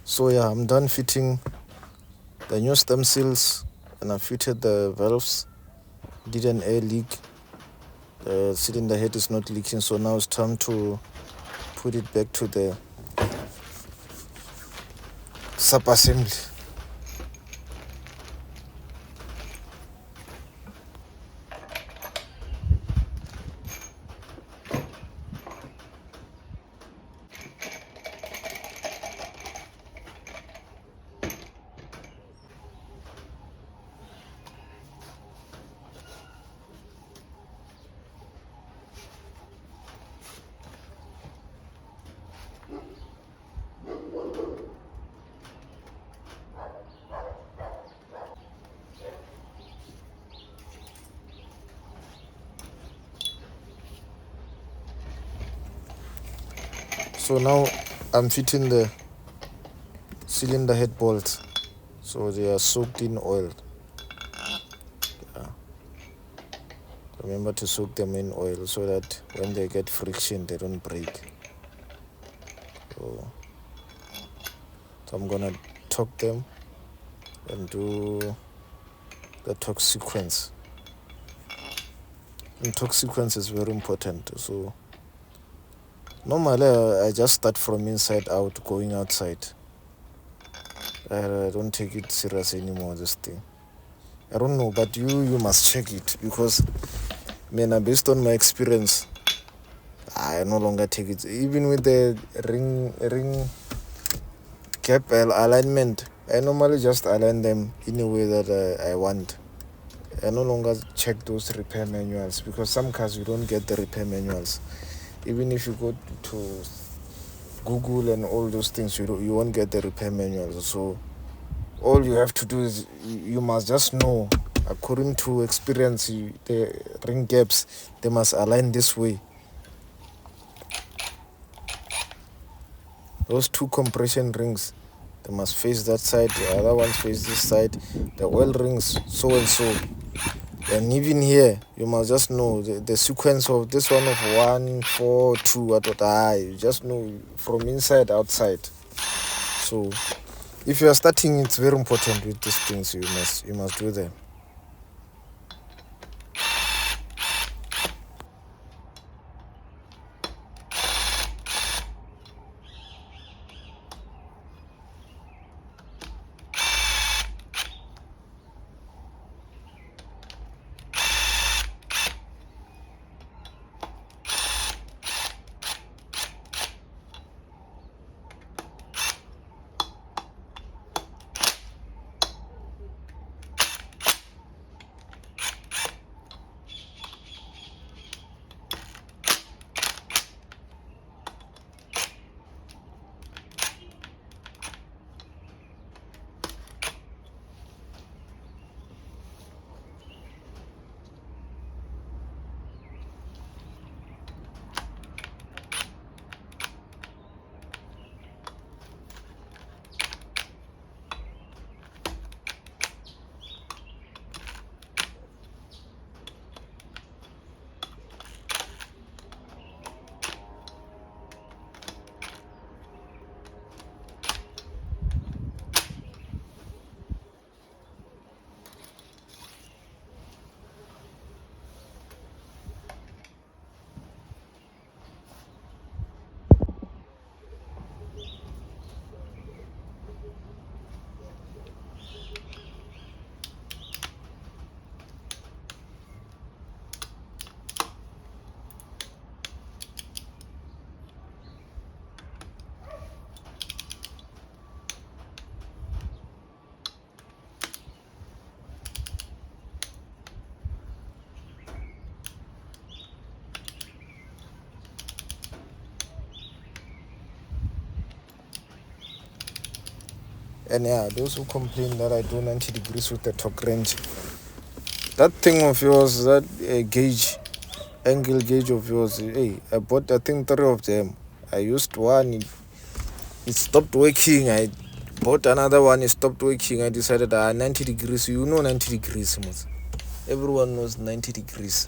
[SPEAKER 1] So yeah, I'm done fitting the new stem seals, and I fitted the valves. Did an air leak. The cylinder head is not leaking, so now it's time to put it back to the sub-assembly. So now I'm fitting the cylinder head bolts, so they are soaked in oil. Remember to soak them in oil so that when they get friction they don't break. So I'm gonna torque them and do the torque sequence. And torque sequence is very important. So normally I just start from inside out, going outside. I don't take it serious anymore, this thing. I don't know, but you must check it, because based on my experience, I no longer take it. Even with the ring cap alignment, I normally just align them in a way that I want. I no longer check those repair manuals, because some cars you don't get the repair manuals. Even if you go to Google and all those things, you won't get the repair manuals. So all you have to do is you must just know, according to experience, the ring gaps, they must align this way. Those two compression rings, they must face that side, the other ones face this side, the oil rings so and so. And even here, you must just know the sequence of this one of 1, 4, 2, you just know from inside, outside. So if you are starting, it's very important with these things, you must do them. And yeah, those who complain that I do 90 degrees with the torque wrench, that thing of yours, that gauge, angle gauge of yours, hey, I bought I think 3 of them. I used one, it stopped working. I bought another one, it stopped working. I decided 90 degrees, 90 degrees. Everyone knows 90 degrees.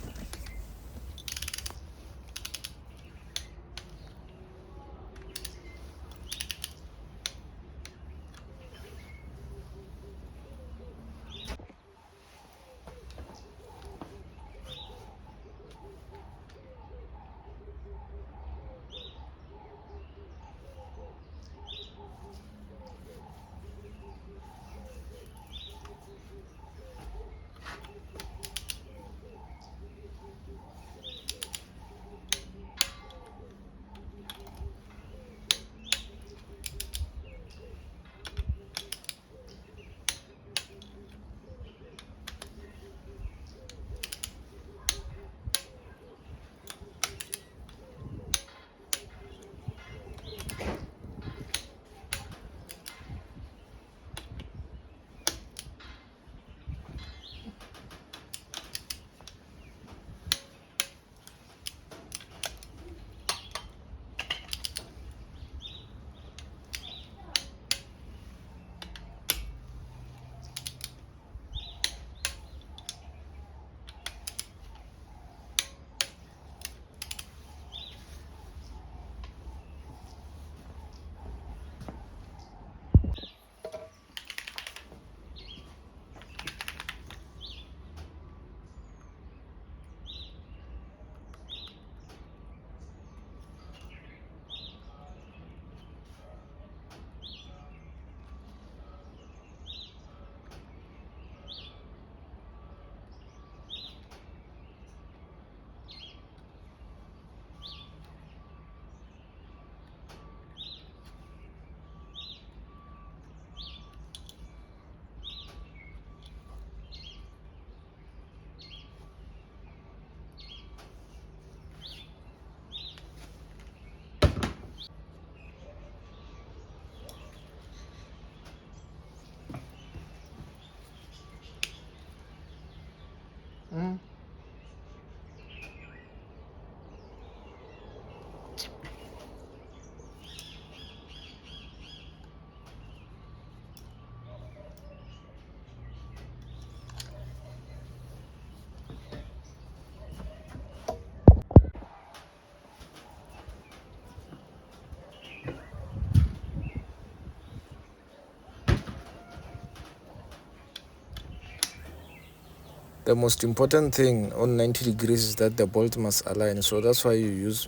[SPEAKER 1] The most important thing on 90 degrees is that the bolt must align. So that's why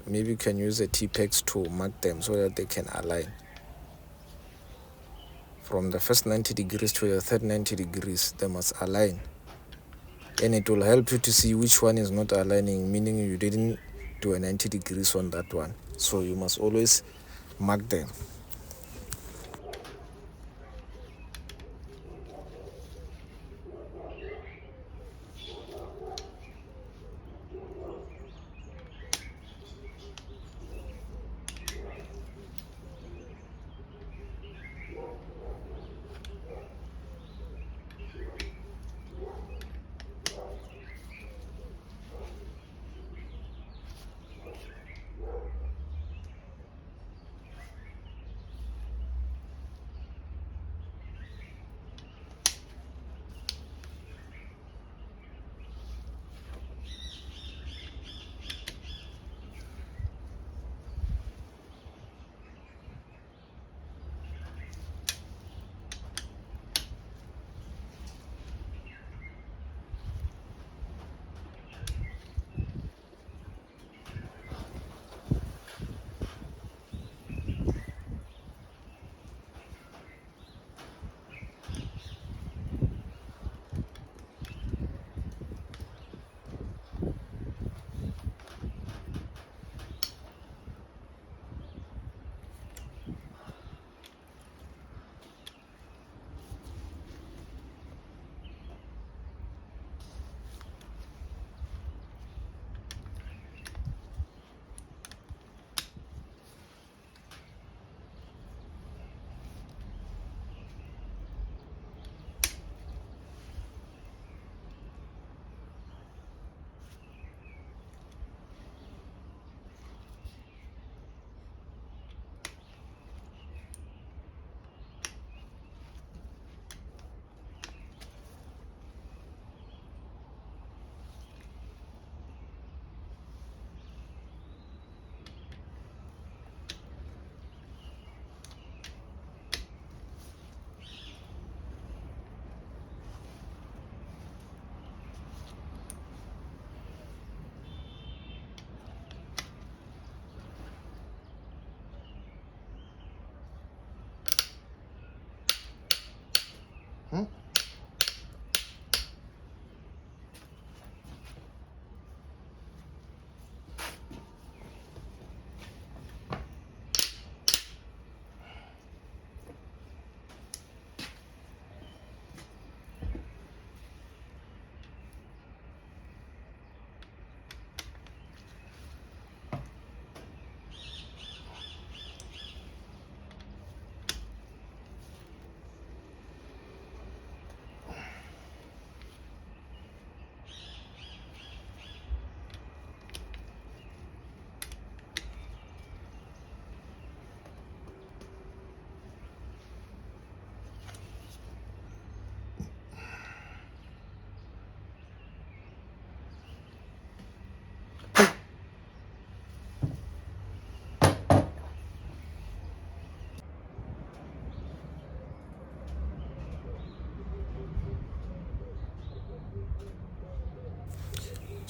[SPEAKER 1] maybe you can use a T-pex to mark them so that they can align. From the first 90 degrees to the third 90 degrees, they must align. And it will help you to see which one is not aligning, meaning you didn't do a 90 degrees on that one. So you must always mark them.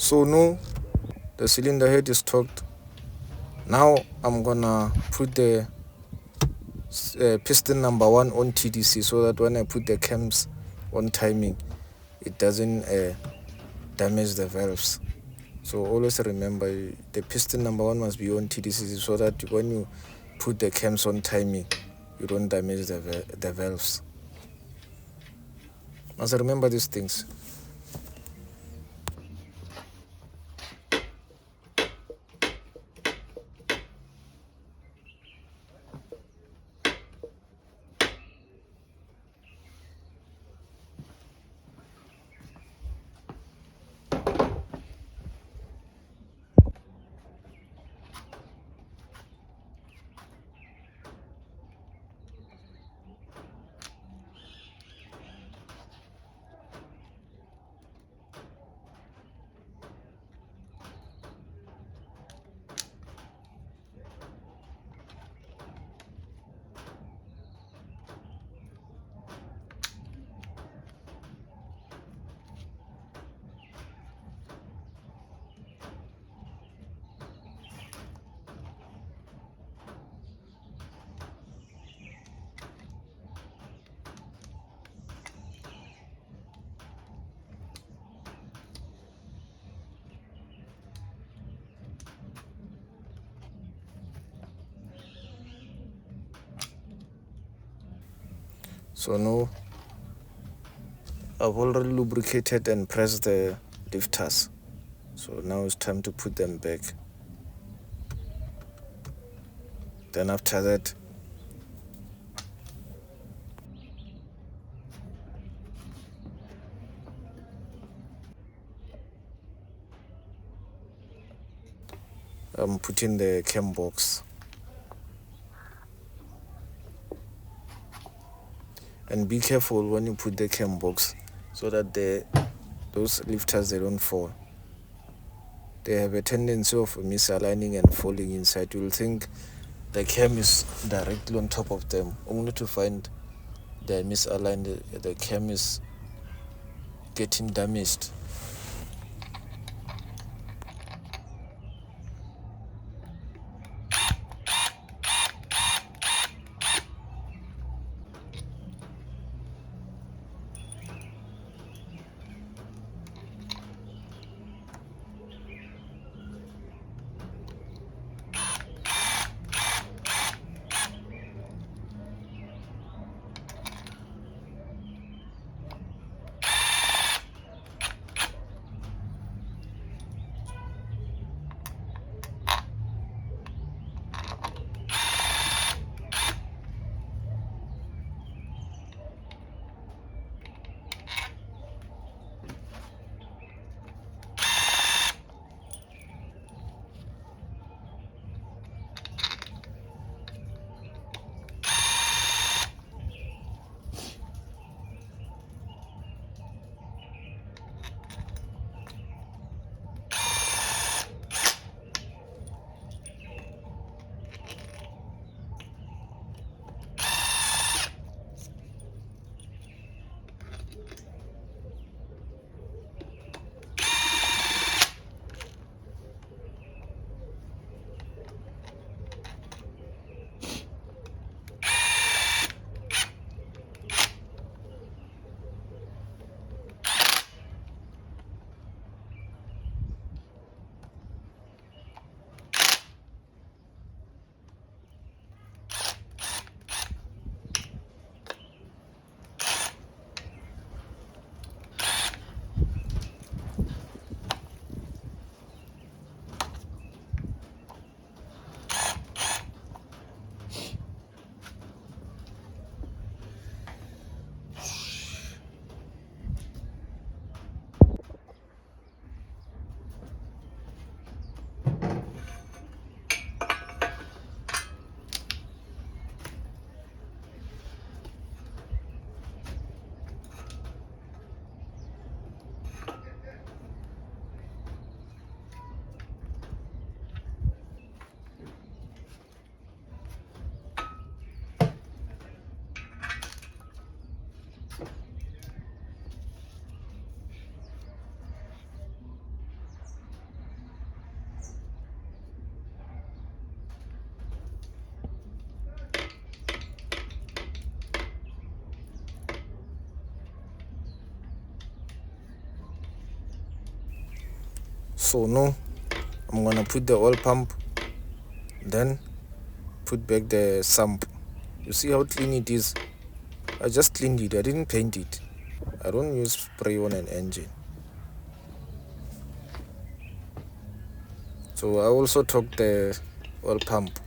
[SPEAKER 1] So no, the cylinder head is torqued. Now I'm gonna put the piston number 1 on TDC, so that when I put the cams on timing, it doesn't damage the valves. So always remember, the piston number 1 must be on TDC, so that when you put the cams on timing, you don't damage the valves. Must remember these things. So now I've already lubricated and pressed the lifters. So now it's time to put them back. Then after that, I'm putting the cam box. And be careful when you put the cam box, so that those lifters, they don't fall. They have a tendency of misaligning and falling inside. You'll think the cam is directly on top of them, only to find they're misaligned. The cam is getting damaged. So now I'm gonna put the oil pump, then put back the sump. You see how clean it is? I just cleaned it, I didn't paint it. I don't use spray on an engine. So I also took the oil pump.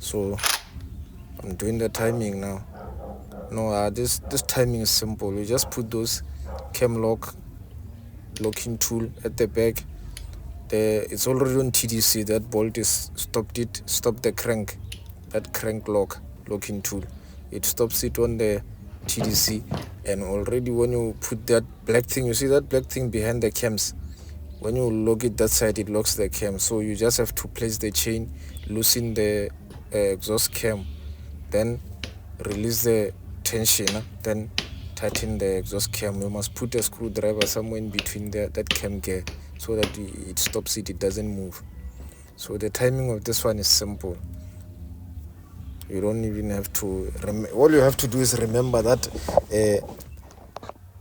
[SPEAKER 1] So I'm doing the timing now. No, this timing is simple. You just put those cam locking tool at the back. It's already on TDC. That bolt is stopped the crank, that crank locking tool. It stops it on the TDC, and already when you put that black thing, you see that black thing behind the cams. When you lock it that side, it locks the cam. So you just have to place the chain, loosen the exhaust cam, then release the tension, then tighten the exhaust cam. You must put a screwdriver somewhere in between that cam gear so that it stops it doesn't move. So the timing of this one is simple. You don't even have to all you have to do is remember that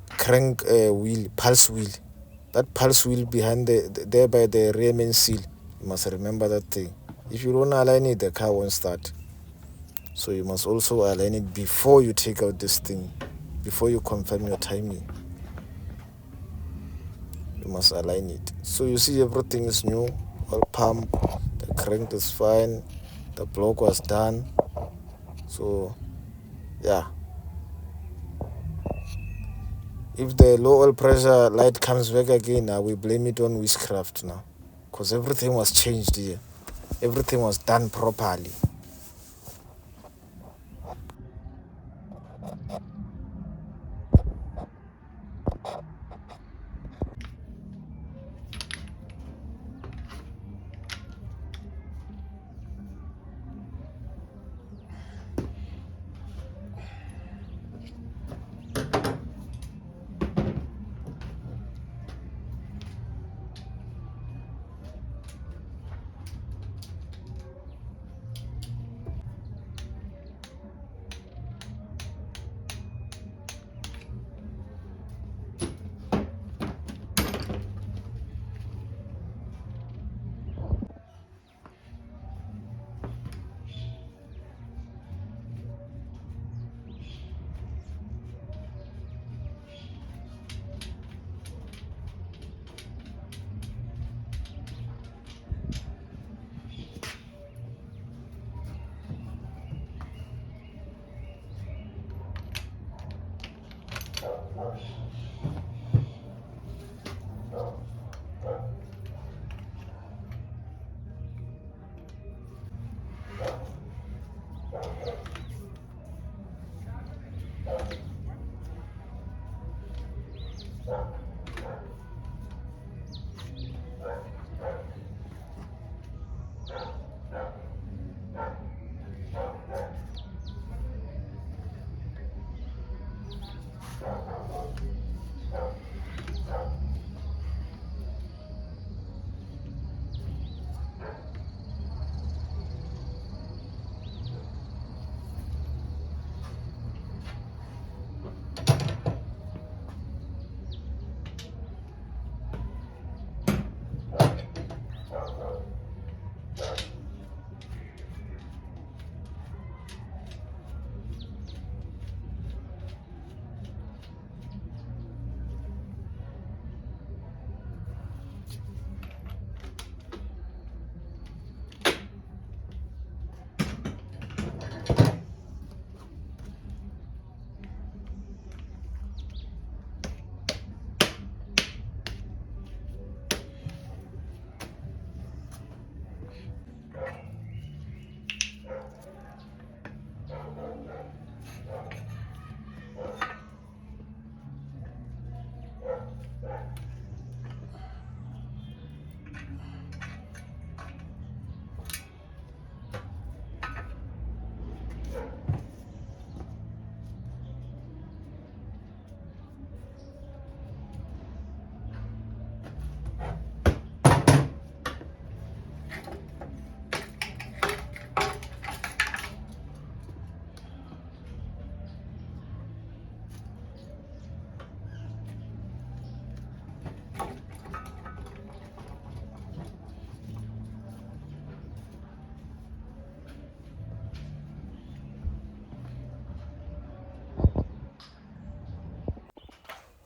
[SPEAKER 1] crank wheel, pulse wheel, that pulse wheel behind there by the rear main seal. You must remember that thing. If you don't align it, the car won't start. So you must also align it before you take out this thing, before you confirm your timing. You must align it. So you see everything is new, all pump, the crank is fine, the block was done. So yeah, if the low oil pressure light comes back again, now we blame it on witchcraft now, because everything was changed here, everything was done properly.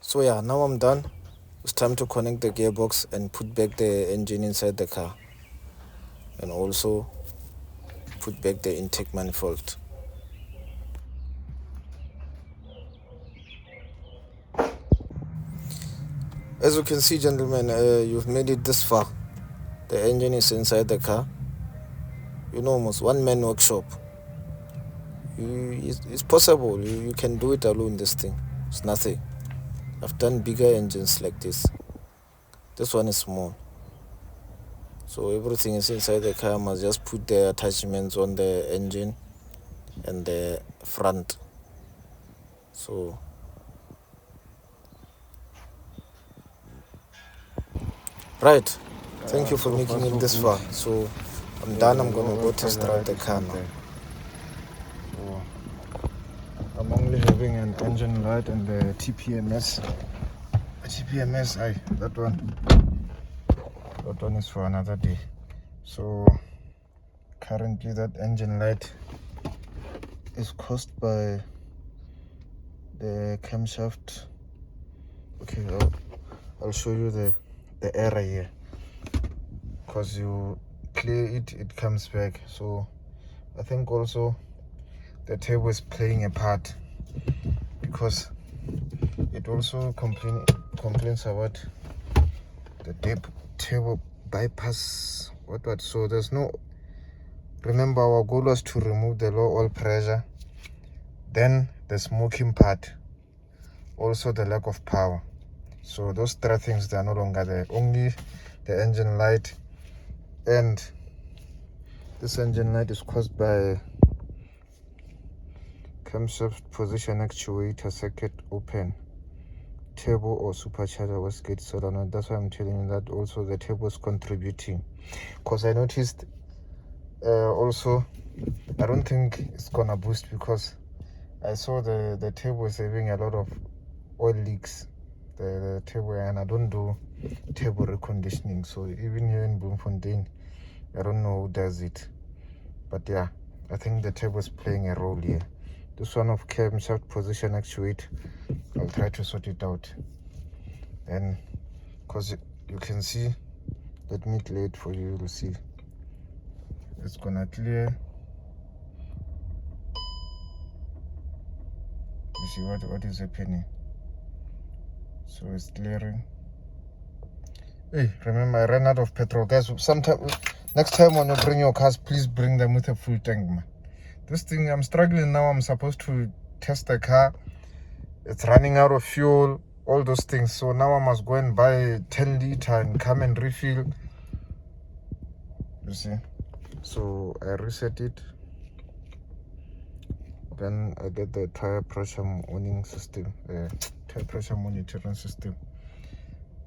[SPEAKER 1] So yeah, now I'm done. It's time to connect the gearbox and put back the engine inside the car, and also put back the intake manifold. As you can see, gentlemen, you've made it this far. The engine is inside the car. You know, almost one-man workshop. It's possible. You can do it alone, this thing. It's nothing. I've done bigger engines like this. This one is small. So everything is inside the car. I must just put the attachments on the engine and the front. So right. Thank you for making it this far. So I'm done. I'm gonna go test drive the car now. So I'm only having an engine light and the TPMS. TPMS, that one is for another day. So currently that engine light is caused by the camshaft. Okay, I'll show you the error here, because you clear it comes back. So I think also the turbo is playing a part, because it also complains about the turbo bypass what. So there's no, remember our goal was to remove the low oil pressure, then the smoking part, also the lack of power. So those three things, they are no longer there, only the engine light. And this engine light is caused by camshaft position actuator circuit open, turbo or supercharger wastegate solenoid. That's why I'm telling you that also the turbo is contributing, because I noticed also I don't think it's gonna boost, because I saw the turbo is having a lot of oil leaks, the turbo, and I don't do turbo reconditioning. So even here in Bloemfontein, I don't know who does it, but yeah, I think the turbo is playing a role here. This one of camshaft position actuator, I'll try to sort it out. And because you can see, let me clear it for you, you'll see it's gonna clear. You see what is happening. So it's clearing. Hey, remember I ran out of petrol, guys. Next time when you bring your cars, please bring them with a full tank, man. This thing, I'm struggling now. I'm supposed to test the car. It's running out of fuel, all those things. So now I must go and buy 10 liter and come and refill. You see? So I reset it. Then I get the tire pressure monitoring system, tire pressure monitoring system.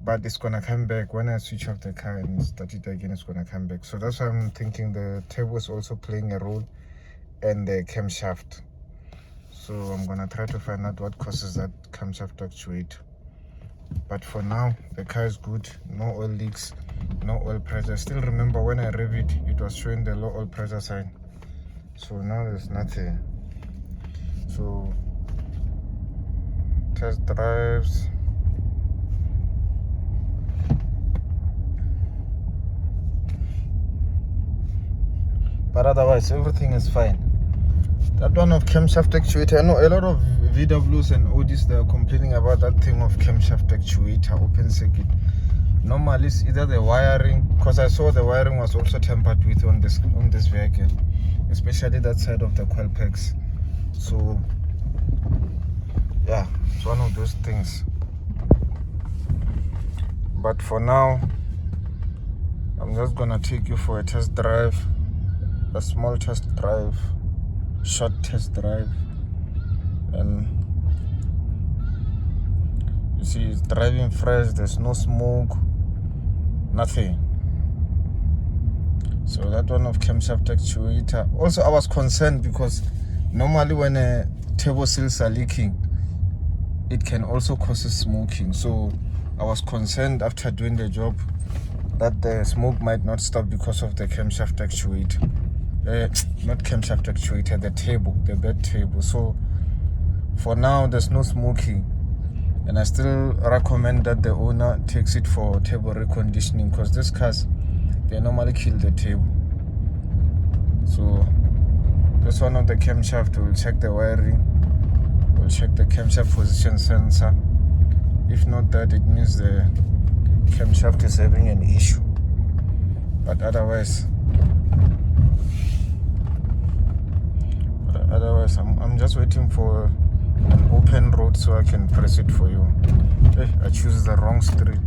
[SPEAKER 1] But it's gonna come back when I switch off the car and start it again. It's gonna come back. So that's why I'm thinking the turbo is also playing a role, and the camshaft. So I'm gonna try to find out what causes that camshaft actuator. But for now, the car is good. No oil leaks, no oil pressure. Still remember when I rev it, it was showing the low oil pressure sign. So now there's nothing. So test drives. But otherwise everything is fine. That one of camshaft actuator, I know a lot of VWs and Audis, they are complaining about that thing of camshaft actuator open circuit. Normally it's either the wiring, because I saw the wiring was also tampered with on this vehicle, especially that side of the coil packs. So yeah, it's one of those things. But for now, I'm just gonna take you for a test drive, a small test drive, short test drive, and you see it's driving fresh. There's no smoke, nothing. So that one of camshaft actuator. Also I was concerned because normally when a turbo seals are leaking, it can also cause smoking. So I was concerned after doing the job that the smoke might not stop because of the camshaft actuator. Not camshaft actuator, the turbo, the bed turbo. So for now there's no smoking, and I still recommend that the owner takes it for turbo reconditioning, because these cars, they normally kill the turbo. So this one of the camshaft, will check the wiring, will check the camshaft position sensor. If not that, it means the camshaft is having an issue. But otherwise I'm just waiting for an open road so I can press it for you. Hey, I choose the wrong street.